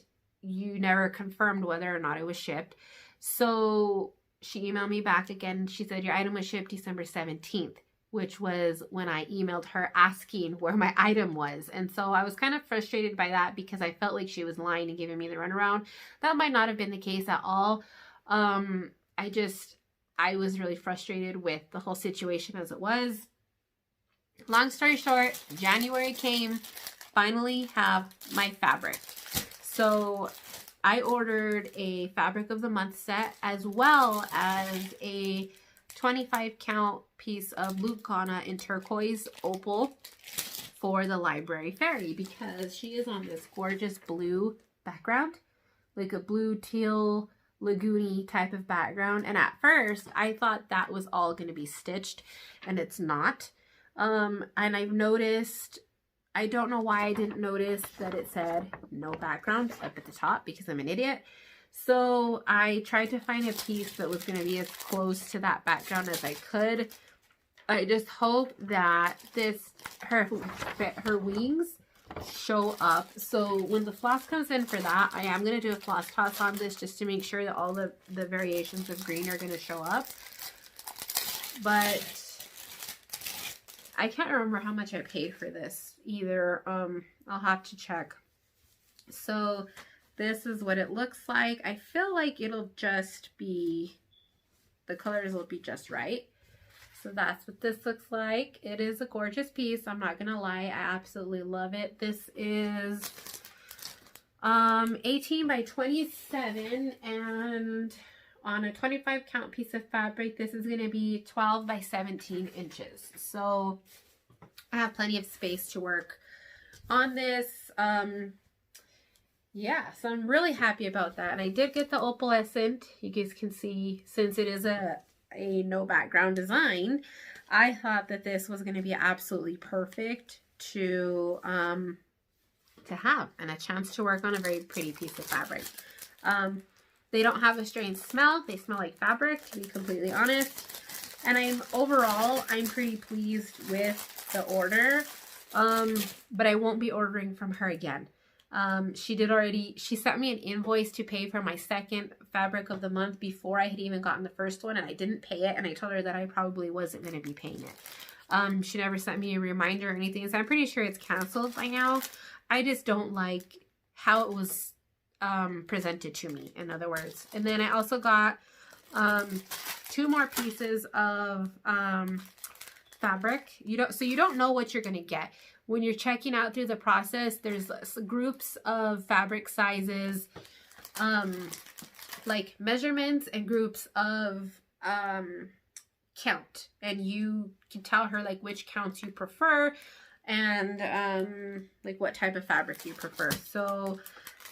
you never confirmed whether or not it was shipped. So she emailed me back again. She said, your item was shipped December 17th, which was when I emailed her asking where my item was. And so I was kind of frustrated by that because I felt like she was lying and giving me the runaround. That might not have been the case at all. I was really frustrated with the whole situation as it was. Long story short, January came, finally have my fabric. So I ordered a fabric of the month set as well as a 25 count piece of Lucana in turquoise opal for the library fairy because she is on this gorgeous blue background, like a blue teal lagoony type of background. And at first I thought that was all going to be stitched and it's not. And I've noticed, I don't know why I didn't notice that it said no background up at the top because I'm an idiot. So I tried to find a piece that was going to be as close to that background as I could. I just hope that her wings show up. So when the floss comes in for that, I am going to do a floss toss on this just to make sure that all the variations of green are going to show up. But I can't remember how much I paid for this either. I'll have to check. So this is what it looks like. I feel like it'll just be, the colors will be just right. So that's what this looks like. It is a gorgeous piece. I'm not going to lie. I absolutely love it. This is 18 by 27 and on a 25 count piece of fabric, this is going to be 12 by 17 inches. So I have plenty of space to work on this. Yeah, so I'm really happy about that. And I did get the opalescent. You guys can see, since it is a no background design, I thought that this was going to be absolutely perfect to have and a chance to work on a very pretty piece of fabric. They don't have a strange smell. They smell like fabric, to be completely honest. And overall, I'm pretty pleased with the order. But I won't be ordering from her again. She sent me an invoice to pay for my second fabric of the month before I had even gotten the first one, and I didn't pay it, and I told her that I probably wasn't going to be paying it. She never sent me a reminder or anything, so I'm pretty sure it's canceled by now. I just don't like how it was presented to me, in other words. And then I also got 2 more pieces of fabric. So you don't know what you're going to get. When you're checking out through the process, there's groups of fabric sizes, like measurements, and groups of count, and you can tell her like which counts you prefer and like what type of fabric you prefer. So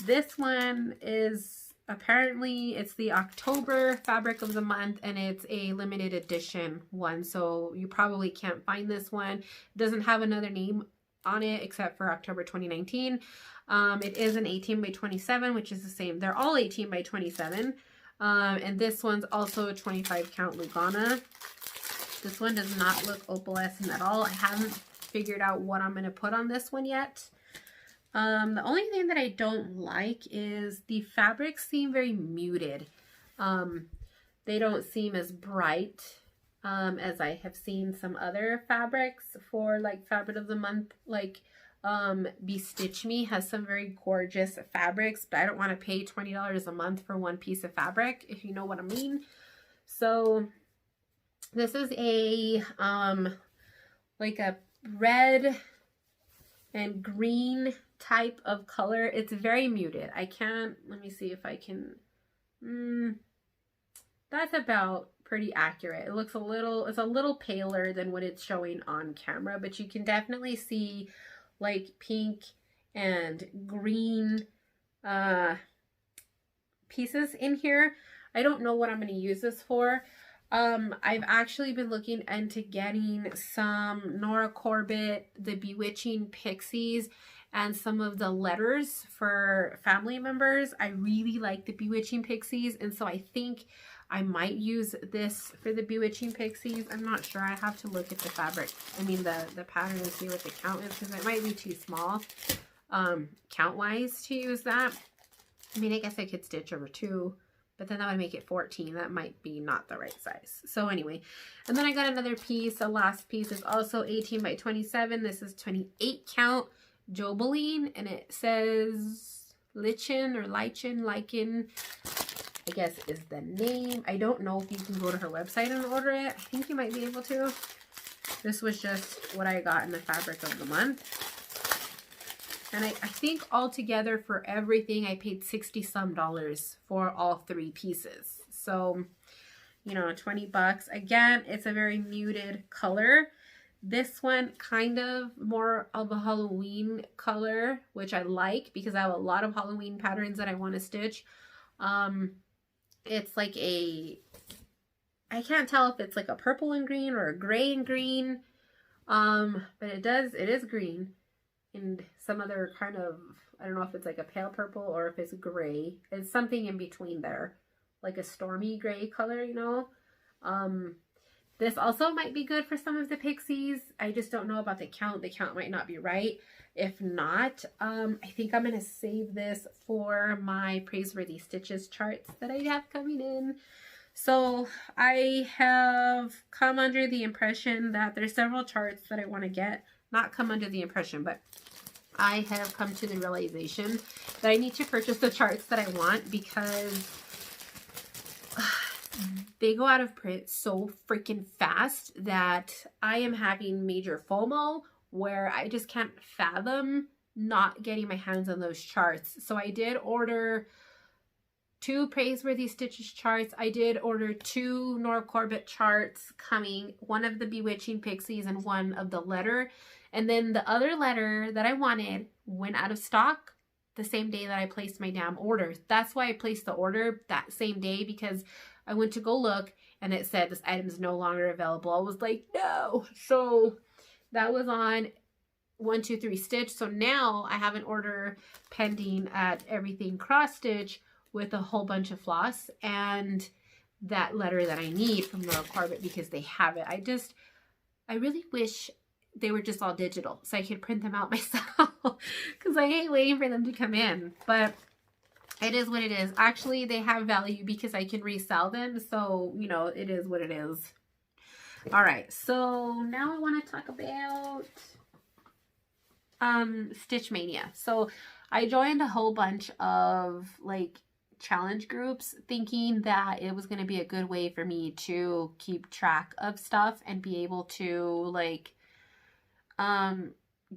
this one is apparently, it's the October fabric of the month, and it's a limited edition one, so you probably can't find this one. It doesn't have another name on it except for October 2019. It is an 18 by 27, which is the same. They're all 18 by 27. And this one's also a 25 count Lugana. This one does not look opalescent at all. I haven't figured out what I'm going to put on this one yet. The only thing that I don't like is the fabrics seem very muted. They don't seem as bright as I have seen some other fabrics for like fabric of the month. Like Stitch Me has some very gorgeous fabrics, but I don't want to pay $20 a month for one piece of fabric, if you know what I mean. So this is a like a red and green type of color. It's very muted. I can't, let me see if I can, that's about pretty accurate. It looks it's a little paler than what it's showing on camera, but you can definitely see like pink and green pieces in here. I don't know what I'm going to use this for. I've actually been looking into getting some Nora Corbett, the Bewitching Pixies, and some of the letters for family members. I really like the Bewitching Pixies, and so I think I might use this for the Bewitching Pixies. I'm not sure. I have to look at the fabric. I mean the pattern and see what the count is, because it might be too small count-wise to use that. I mean, I guess I could stitch over 2, but then that would make it 14. That might be not the right size. So anyway, and then I got another piece. The last piece is also 18 by 27. This is 28 count Jobeline, and it says Lichen or Lichen, I guess is the name. I don't know if you can go to her website and order it. I think you might be able to. This was just what I got in the fabric of the month. And I think altogether for everything, I paid $60 some for all 3 pieces. So, you know, 20 bucks. Again, it's a very muted color. This one kind of more of a Halloween color, which I like because I have a lot of Halloween patterns that I want to stitch. It's like I can't tell if it's like a purple and green or a gray and green. But it is green. And some other kind of, I don't know if it's like a pale purple or if it's gray. It's something in between there, like a stormy gray color, you know. This also might be good for some of the pixies. I just don't know about the count. The count might not be right. If not, I think I'm going to save this for my Praiseworthy Stitches charts that I have coming in. So I have come under the impression that there's several charts that I want to get. Not come under the impression, but I have come to the realization that I need to purchase the charts that I want because they go out of print so freaking fast that I am having major FOMO where I just can't fathom not getting my hands on those charts. So I did order 2 Praiseworthy Stitches charts. I did order 2 Nora Corbett charts coming, one of the Bewitching Pixies and one of the letter. And then the other letter that I wanted went out of stock the same day that I placed my damn order. That's why I placed the order that same day, because I went to go look and it said this item is no longer available. I was like, no. So that was on 123 Stitch. So now I have an order pending at Everything Cross Stitch with a whole bunch of floss and that letter that I need from Nora Corbett because they have it. I really wish they were just all digital so I could print them out myself because I hate waiting for them to come in. But it is what it is. Actually, they have value because I can resell them. So, you know, it is what it is. All right, so now I want to talk about StitchMaynia. So I joined a whole bunch of like challenge groups thinking that it was going to be a good way for me to keep track of stuff and be able to like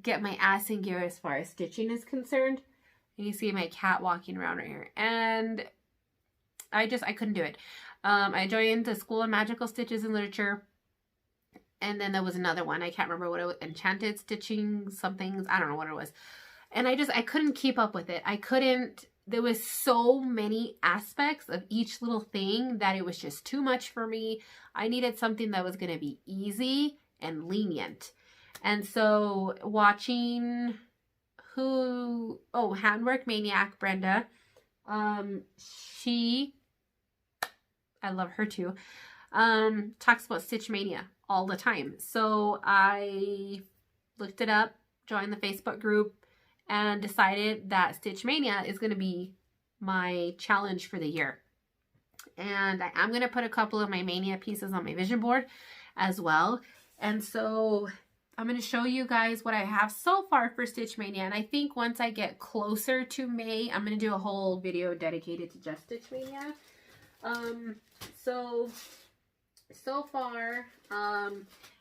get my ass in gear as far as stitching is concerned. And you see my cat walking around right here, and I couldn't do it. I joined the School of Magical Stitches and Literature, and then there was another one. I can't remember what it was. Enchanted Stitching something. I don't know what it was. And I couldn't keep up with it. I couldn't. There was so many aspects of each little thing that it was just too much for me. I needed something that was going to be easy and lenient. And so watching Handwork Maniac Brenda, she, I love her too, talks about StitchMaynia all the time. So I looked it up, joined the Facebook group, and decided that StitchMaynia is going to be my challenge for the year. And I am going to put a couple of my Mania pieces on my vision board as well. And so I'm going to show you guys what I have so far for StitchMaynia. And I think once I get closer to May, I'm going to do a whole video dedicated to just StitchMaynia. So far,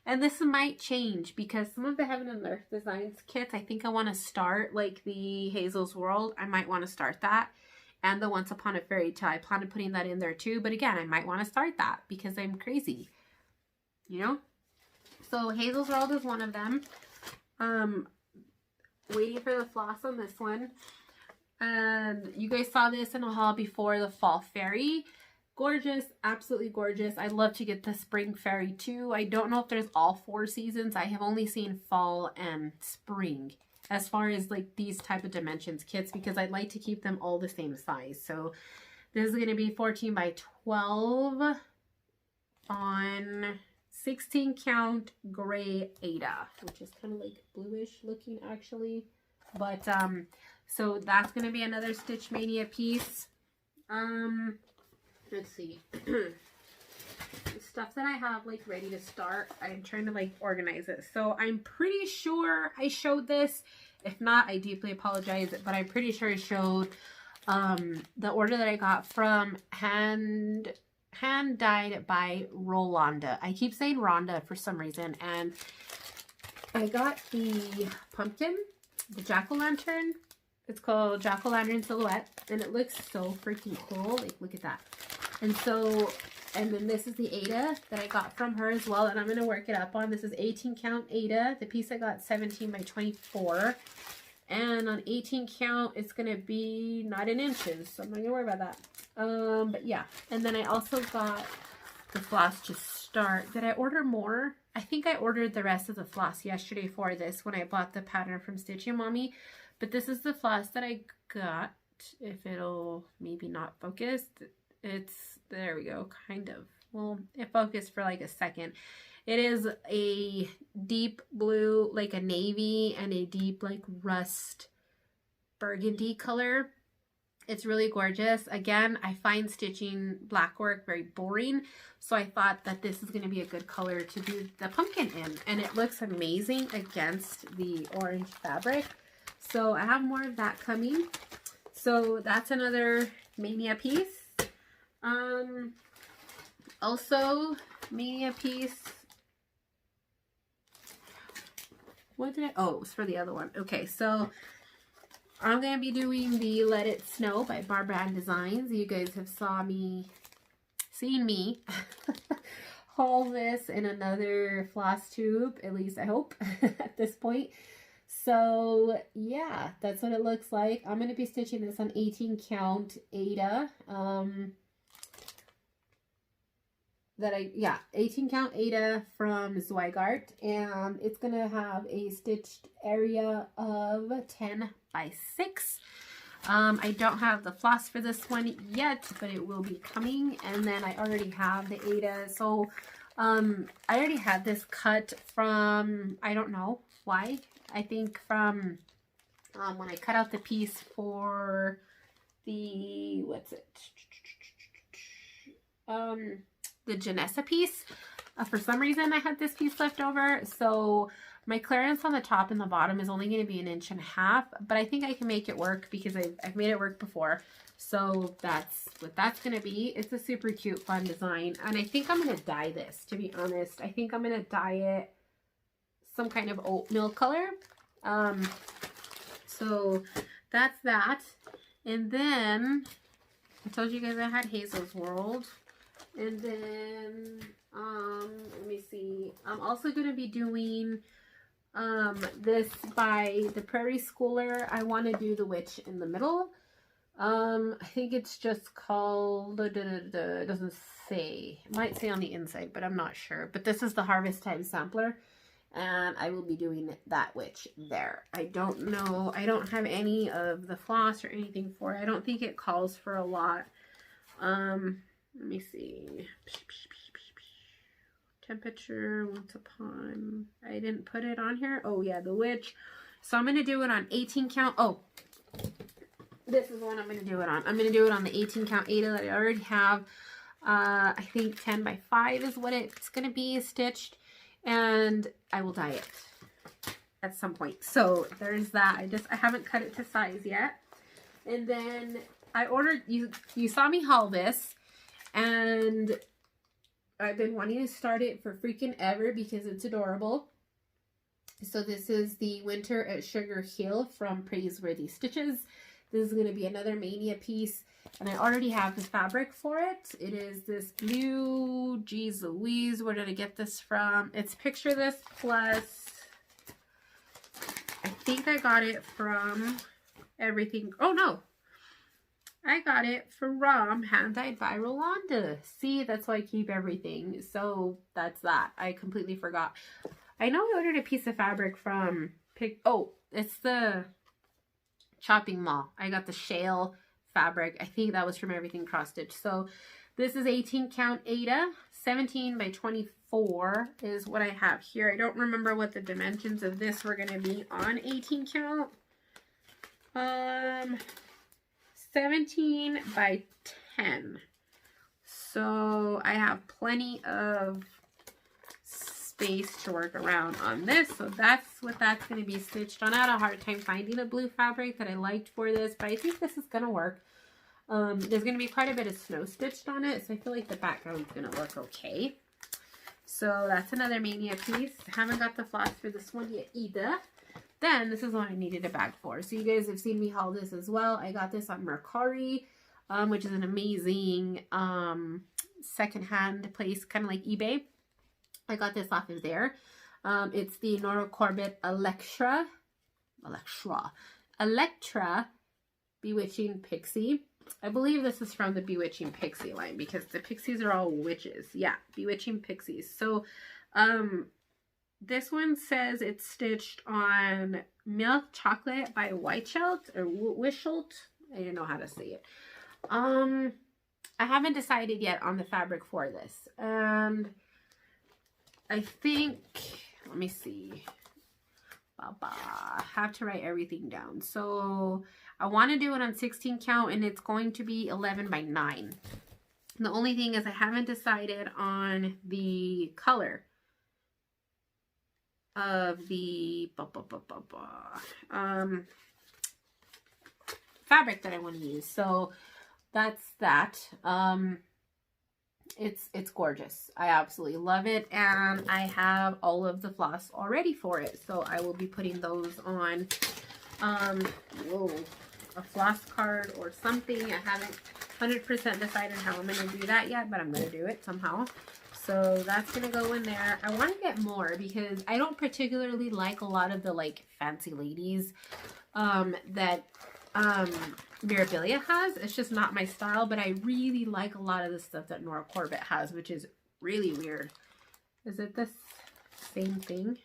and this might change because some of the Heaven and Earth Designs kits, I think I want to start, like the Hazel's World, I might want to start that. And the Once Upon a Fairy Tale, I plan on putting that in there too. But again, I might want to start that because I'm crazy, you know? So Hazel's World is one of them. Waiting for the floss on this one. And you guys saw this in a haul before, the Fall Fairy. Gorgeous, absolutely gorgeous. I'd love to get the Spring Fairy too. I don't know if there's all 4 seasons. I have only seen fall and spring as far as like these type of dimensions kits because I'd like to keep them all the same size. So this is going to be 14 by 12 on 16 count gray Ada, which is kind of like bluish looking actually. But so that's going to be another StitchMaynia piece. Let's see. The stuff that I have like ready to start, I'm trying to like organize it. So I'm pretty sure I showed this. If not, I deeply apologize, but I'm pretty sure I showed the order that I got from Hand Dyed by Rolanda. I keep saying Rhonda for some reason. And I got the pumpkin, the jack-o'-lantern. It's called Jack-o'-lantern Silhouette, and it looks so freaking cool. Like, look at that. And so, and then this is the Ada that I got from her as well, and I'm going to work it up on. This is 18 count Ada. The piece I got 17 by 24. And on 18 count, it's going to be not in inches, so I'm not going to worry about that. But yeah. And then I also got the floss to start. Did I order more? I think I ordered the rest of the floss yesterday for this when I bought the pattern from Stitchy Mommy. But this is the floss that I got. If it'll maybe not focus. It's, there we go, kind of. Well, it focused for like a second. It is a deep blue, like a navy, and a deep like rust burgundy color. It's really gorgeous. Again, I find stitching black work very boring, so I thought that this is going to be a good color to do the pumpkin in, and it looks amazing against the orange fabric. So I have more of that coming. So that's another Mania piece. Also Mania piece. What did I, oh, it was for the other one. Okay, so I'm going to be doing the Let It Snow by Barbara Ann Designs. You guys have seen me haul this in another Flosstube, at least I hope, at this point. So yeah, that's what it looks like. I'm going to be stitching this on 18 count Ada. 18 count Ada from Zweigart, and it's going to have a stitched area of 10 by 6. I don't have the floss for this one yet, but it will be coming. And then I already have the Ada. So I already had this cut from, I don't know why, I think from when I cut out the piece for the, what's it? The Janessa piece. For some reason, I had this piece left over, so my clearance on the top and the bottom is only going to be 1.5 inches, but I think I can make it work because I've made it work before. So that's what that's going to be. It's a super cute, fun design, and I think I'm going to dye this, to be honest. I think I'm going to dye it some kind of oatmeal color. So that's that. And then I told you guys I had Hazel's World. And then, let me see. I'm also going to be doing this by the Prairie Schooler. I want to do the witch in the middle. I think it's just called, it doesn't say. It might say on the inside, but I'm not sure. But this is the Harvest Time sampler. And I will be doing that witch there. I don't know. I don't have any of the floss or anything for it. I don't think it calls for a lot. Let me see. Temperature once upon. I didn't put it on here. Oh yeah, the witch. So I'm going to do it on 18 count. Oh, this is what I'm going to do it on. I'm going to do it on the 18 count Aida that I already have. I think 10 by 5 is what it's going to be stitched. And I will dye it at some point. So there's that. I haven't cut it to size yet. And then I ordered, you saw me haul this, and I've been wanting to start it for freaking ever because it's adorable. So this is the Winter at Sugar Hill from Praiseworthy Stitches. This is going to be another Mania piece, and I already have the fabric for it. It is this blue, geez Louise, where did I get this from? It's Picture This Plus, I think I got it from Everything. Oh no, I got it from Hand Dyed by Rolanda. See, that's why I keep everything. So that's that. I completely forgot. I know I ordered a piece of fabric from it's the Chopping Mall. I got the shale fabric. I think that was from Everything Cross Stitch. So this is 18 count Aida. 17 by 24 is what I have here. I don't remember what the dimensions of this were going to be on 18 count. 17 by 10. So I have plenty of space to work around on this. So that's what that's going to be stitched on. I had a hard time finding a blue fabric that I liked for this, but I think this is going to work. There's going to be quite a bit of snow stitched on it, so I feel like the background is going to look okay. So that's another Mania piece. I haven't got the floss for this one yet either. Then this is what I needed a bag for. So you guys have seen me haul this as well. I got this on Mercari, which is an amazing secondhand place, kind of like eBay. I got this off of there. It's the Nora Corbett Electra Bewitching Pixie. I believe this is from the Bewitching Pixie line because the pixies are all witches. Yeah, Bewitching Pixies. So this one says it's stitched on Milk Chocolate by Weichelt or Wischelt. I don't know how to say it. I haven't decided yet on the fabric for this. And I think, let me see. I have to write everything down. So I want to do it on 16 count, and it's going to be 11 by 9. And the only thing is I haven't decided on the color of the fabric that I want to use. So that's that. It's gorgeous. I absolutely love it, and I have all of the floss already for it, so I will be putting those on a floss card or something. I haven't 100% decided how I'm going to do that yet, but I'm going to do it somehow. So that's going to go in there. I want to get more because I don't particularly like a lot of the like fancy ladies that Mirabilia has. It's just not my style, but I really like a lot of the stuff that Nora Corbett has, which is really weird. Is it the same thing?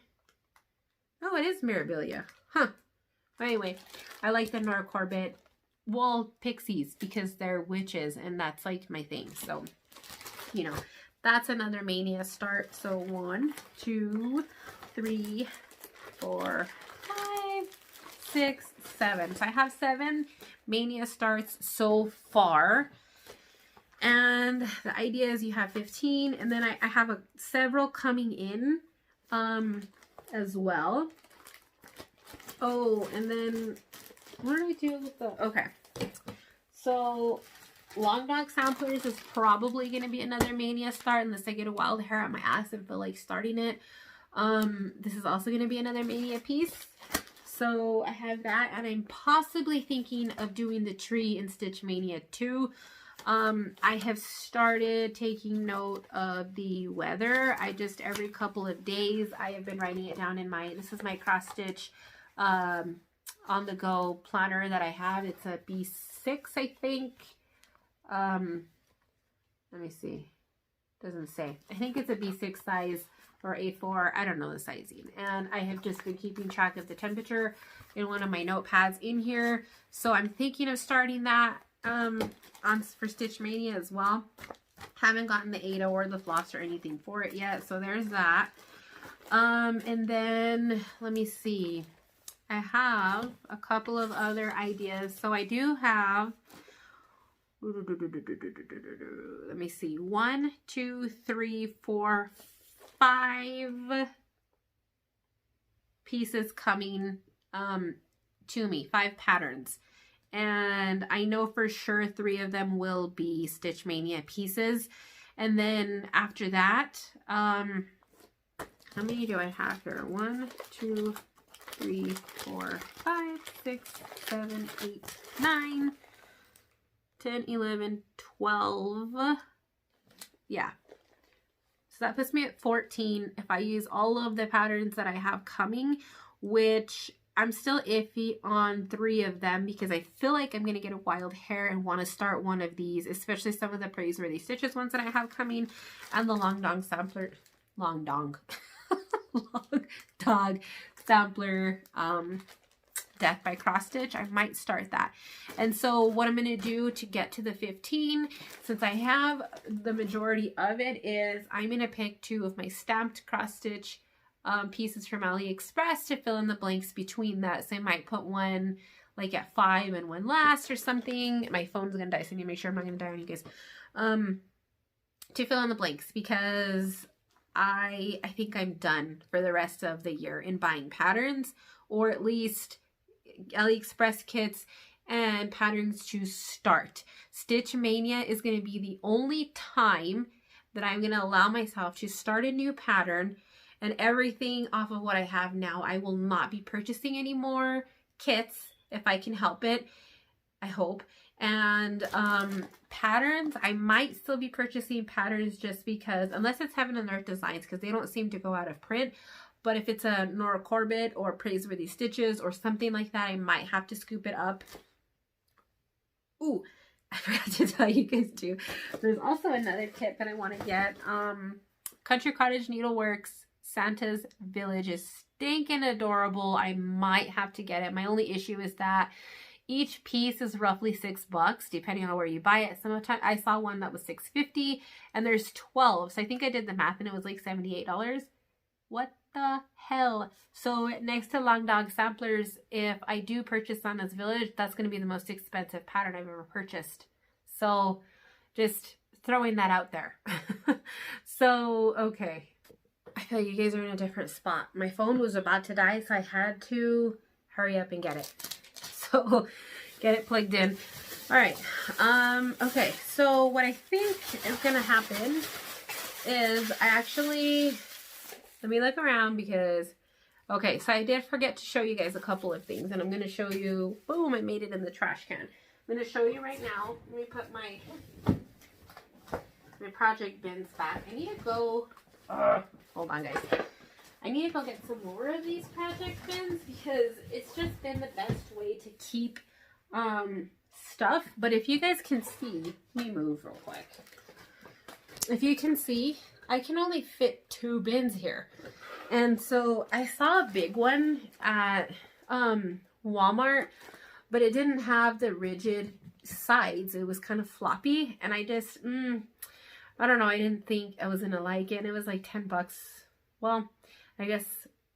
Oh, it is Mirabilia. Huh. But anyway, I like the Nora Corbett wall pixies because they're witches, and that's like my thing. So, you know, that's another Mania start. So 1, 2, 3, 4, 5, 6, 7. So I have 7 Mania starts so far. And And the idea is you have 15, and then I have several coming in as well. Oh, and then what did I do with the, okay. So long dog samplers is probably going to be another mania start unless I get a wild hair at my ass and feel like starting it. This is also going to be another mania piece. So I have that, and I'm possibly thinking of doing the tree in StitchMaynia too. I have started taking note of the weather. I just, every couple of days, I have been writing it down in my, this is my cross stitch on the go planner that I have. It's a B6, I think. Let me see. Doesn't say. I think it's a B6 size or A4. I don't know the sizing. And I have just been keeping track of the temperature in one of my notepads in here. So I'm thinking of starting that for StitchMaynia as well. Haven't gotten the Ada or the floss or anything for it yet. So there's that. And then let me see. I have a couple of other ideas. So I do have, let me see, 1, 2, 3, 4, 5 pieces coming to me, 5 patterns. And I know for sure 3 of them will be StitchMaynia pieces. And then after that, how many do I have here? 1, 2, 3, 4, 5, 6, 7, 8, 9, 10, 11, 12. Yeah. So that puts me at 14 if I use all of the patterns that I have coming, which I'm still iffy on 3 of them because I feel like I'm going to get a wild hair and want to start one of these, especially some of the Praiseworthy Stitches ones that I have coming, and the Long Dog Sampler, Long Dog Sampler, Death by Cross Stitch. I might start that. And so what I'm going to do to get to the 15, since I have the majority of it, is I'm going to pick 2 of my stamped cross stitch pieces from Aliexpress to fill in the blanks between that. So I might put one like at 5 and one last or something. My phone's going to die, so I need to make sure I'm not going to die on you guys. To fill in the blanks, because I think I'm done for the rest of the year in buying patterns, or at least Aliexpress kits and patterns to start. StitchMaynia is going to be the only time that I'm going to allow myself to start a new pattern, and everything off of what I have now. I will not be purchasing any more kits if I can help it, I hope. And patterns, I might still be purchasing patterns just because, unless it's Heaven and Earth Designs, because they don't seem to go out of print. But if it's a Nora Corbett or Praiseworthy Stitches or something like that, I might have to scoop it up. Ooh, I forgot to tell you guys too. There's also another kit that I want to get. Country Cottage Needleworks Santa's Village is stinking adorable. I might have to get it. My only issue is that each piece is roughly $6 depending on where you buy it. Sometimes I saw one that was $6.50 and there's 12. So I think I did the math and it was like $78. What the hell? So next to Long Dog Samplers, if I do purchase Santa's Village, that's going to be the most expensive pattern I've ever purchased. So just throwing that out there. So, okay. I feel like you guys are in a different spot. My phone was about to die, so I had to hurry up and get it. So, get it plugged in. All right. Okay. So, what I think is going to happen is I actually, let me look around because, okay, so I did forget to show you guys a couple of things, and I'm going to show you, boom, I made it in the trash can. I'm going to show you right now. Let me put my project bins back. I need to go, hold on guys. I need to go get some more of these project bins because it's just been the best way to keep stuff. But if you guys can see, let me move real quick. If you can see, I can only fit 2 bins here. And so I saw a big one at Walmart, but it didn't have the rigid sides. It was kind of floppy, and I just, I don't know, I didn't think I was gonna like it. And it was like $10. Well, I guess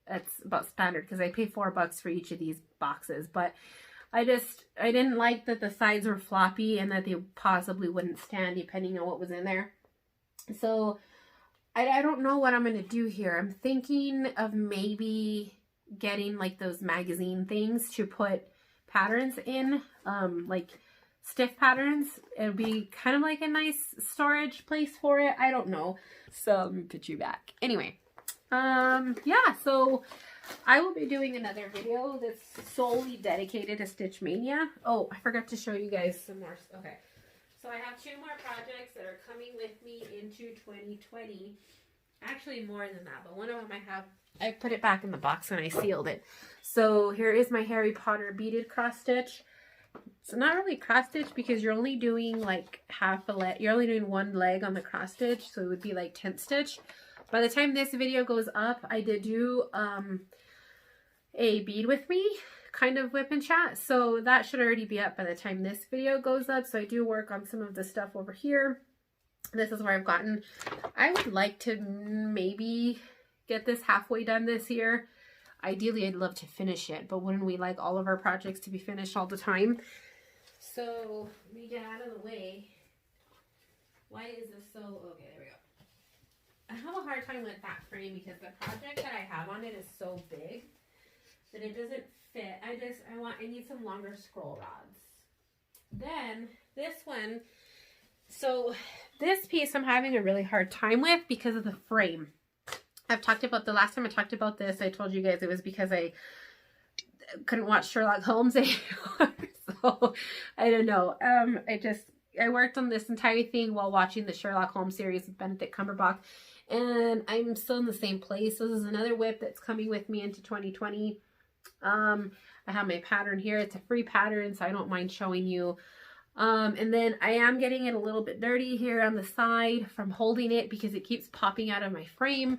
that's about standard because I pay $4 for each of these boxes. But I didn't like that the sides were floppy and that they possibly wouldn't stand depending on what was in there. So I don't know what I'm going to do here. I'm thinking of maybe getting like those magazine things to put patterns in, like stiff patterns. It'll be kind of like a nice storage place for it. I don't know. So let me put you back. Anyway, yeah, so I will be doing another video that's solely dedicated to StitchMaynia. Oh, I forgot to show you guys some more. Okay. So I have 2 more projects that are coming with me into 2020. Actually more than that, but one of them I put it back in the box and I sealed it. So here is my Harry Potter beaded cross stitch. It's not really cross stitch because you're only doing like half a leg. You're only doing 1 leg on the cross stitch, so it would be like tent stitch. By the time this video goes up, I did do a bead with me kind of WIP and chat, so that should already be up by the time this video goes up. So I do work on some of the stuff over here. This is where I've gotten. I would like to maybe get this halfway done this year. Ideally, I'd love to finish it, but wouldn't we like all of our projects to be finished all the time? So let me get out of the way. Why is this so, okay, there we go. I have a hard time with that frame because the project that I have on it is so big that it doesn't fit. I need some longer scroll rods. Then this one, so this piece I'm having a really hard time with because of the frame. I've talked about, the last time I talked about this, I told you guys it was because I couldn't watch Sherlock Holmes anymore. So I don't know. I worked on this entire thing while watching the Sherlock Holmes series with Benedict Cumberbatch, and I'm still in the same place. So this is another WIP that's coming with me into 2020. I have my pattern here. It's a free pattern, so I don't mind showing you. And then I am getting it a little bit dirty here on the side from holding it because it keeps popping out of my frame.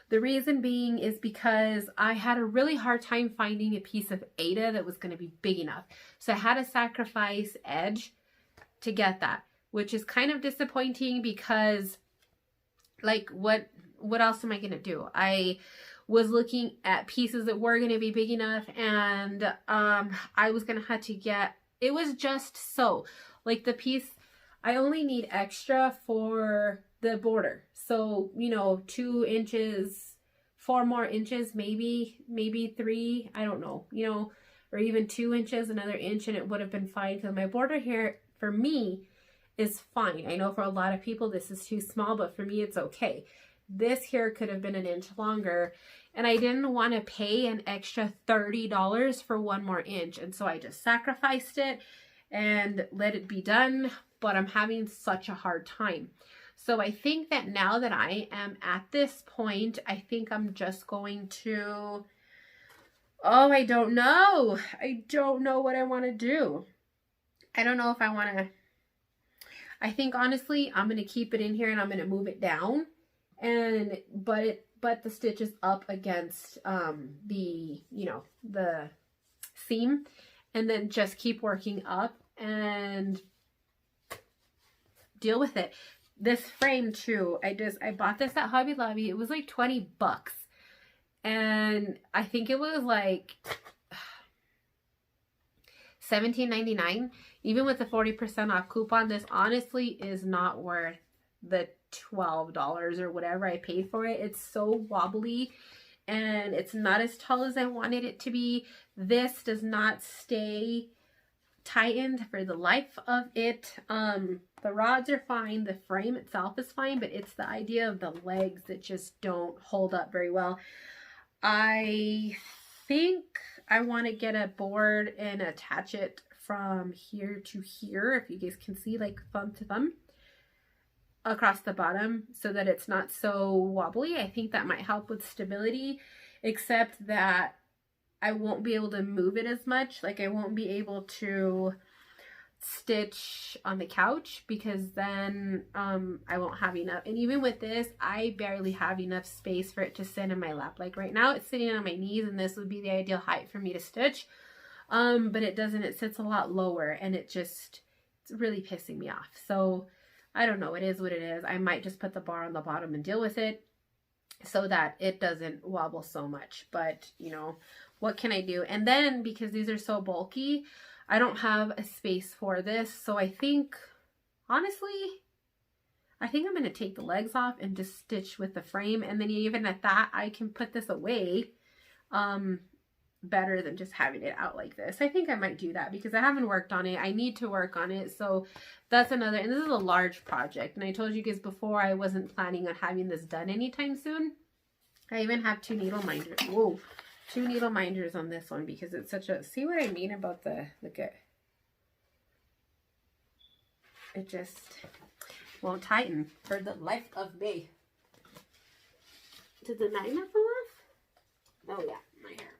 The reason being is because I had a really hard time finding a piece of Aida that was going to be big enough. So I had to sacrifice edge to get that, which is kind of disappointing because like what else am I going to do? I was looking at pieces that were going to be big enough, and I was going to have to get, it was just so, like the piece, I only need extra for the border. So, you know, 2 inches, 4 more inches, maybe 3, I don't know, you know, or even 2 inches, another inch, and it would have been fine because my border here for me is fine. I know for a lot of people this is too small, but for me it's okay. This here could have been an inch longer, and I didn't want to pay an extra $30 for 1 more inch, and so I just sacrificed it and let it be done. But I'm having such a hard time. So I think that now that I am at this point, I think I'm just going to, oh, I don't know. I don't know what I want to do. I don't know if I want to, I think honestly, I'm going to keep it in here and I'm going to move it down. And, but the stitch is up against, the, you know, the seam, and then just keep working up and deal with it. This frame too, I bought this at Hobby Lobby. It was like 20 bucks. And I think it was like $17.99. Even with the 40% off coupon, this honestly is not worth the $12 or whatever I paid for it. It's so wobbly and it's not as tall as I wanted it to be. This does not stay tightened for the life of it. The rods are fine, the frame itself is fine, but it's the idea of the legs that just don't hold up very well. I think I want to get a board and attach it from here to here, if you guys can see, like thumb to thumb across the bottom, so that it's not so wobbly. I think that might help with stability, except that I won't be able to move it as much. Like I won't be able to stitch on the couch because then I won't have enough. And even with this, I barely have enough space for it to sit in my lap. Like right now it's sitting on my knees and this would be the ideal height for me to stitch. But it doesn't, it sits a lot lower and it's really pissing me off. So I don't know, it is what it is. I might just put the bar on the bottom and deal with it so that it doesn't wobble so much. But you know, what can I do? And then because these are so bulky, I don't have a space for this. So I think, honestly, I think I'm going to take the legs off and just stitch with the frame. And then even at that, I can put this away better than just having it out like this. I think I might do that because I haven't worked on it. I need to work on it. So that's another, and this is a large project. And I told you guys before, I wasn't planning on having this done anytime soon. I even have 2 needle minders. Whoa, 2 needle minders on this one because it's such a, see what I mean about the, look at, it just won't tighten for the life of me. Did the magnet fall off? Oh yeah, my hair.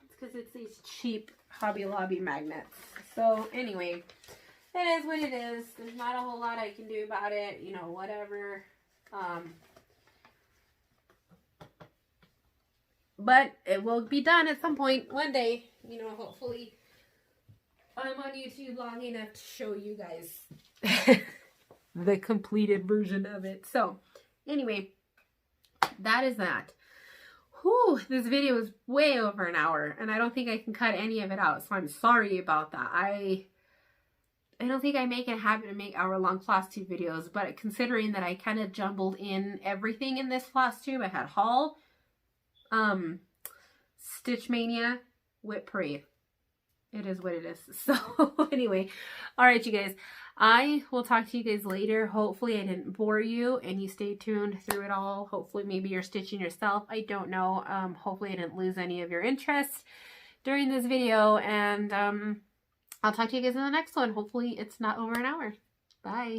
It's because it's these cheap Hobby Lobby magnets. So anyway, it is what it is. There's not a whole lot I can do about it. You know, whatever. But it will be done at some point one day. You know, hopefully I'm on YouTube long enough to show you guys the completed version of it. So anyway, that is that. Whew, this video is way over an hour and I don't think I can cut any of it out. So I'm sorry about that. I don't think I make it a habit to make hour-long Flosstube videos, but considering that I kind of jumbled in everything in this Flosstube, I had haul, StitchMaynia, WIP Parade. It is what it is. So anyway, all right, you guys, I will talk to you guys later. Hopefully I didn't bore you and you stayed tuned through it all. Hopefully maybe you're stitching yourself. I don't know. Hopefully I didn't lose any of your interest during this video. And I'll talk to you guys in the next one. Hopefully it's not over an hour. Bye.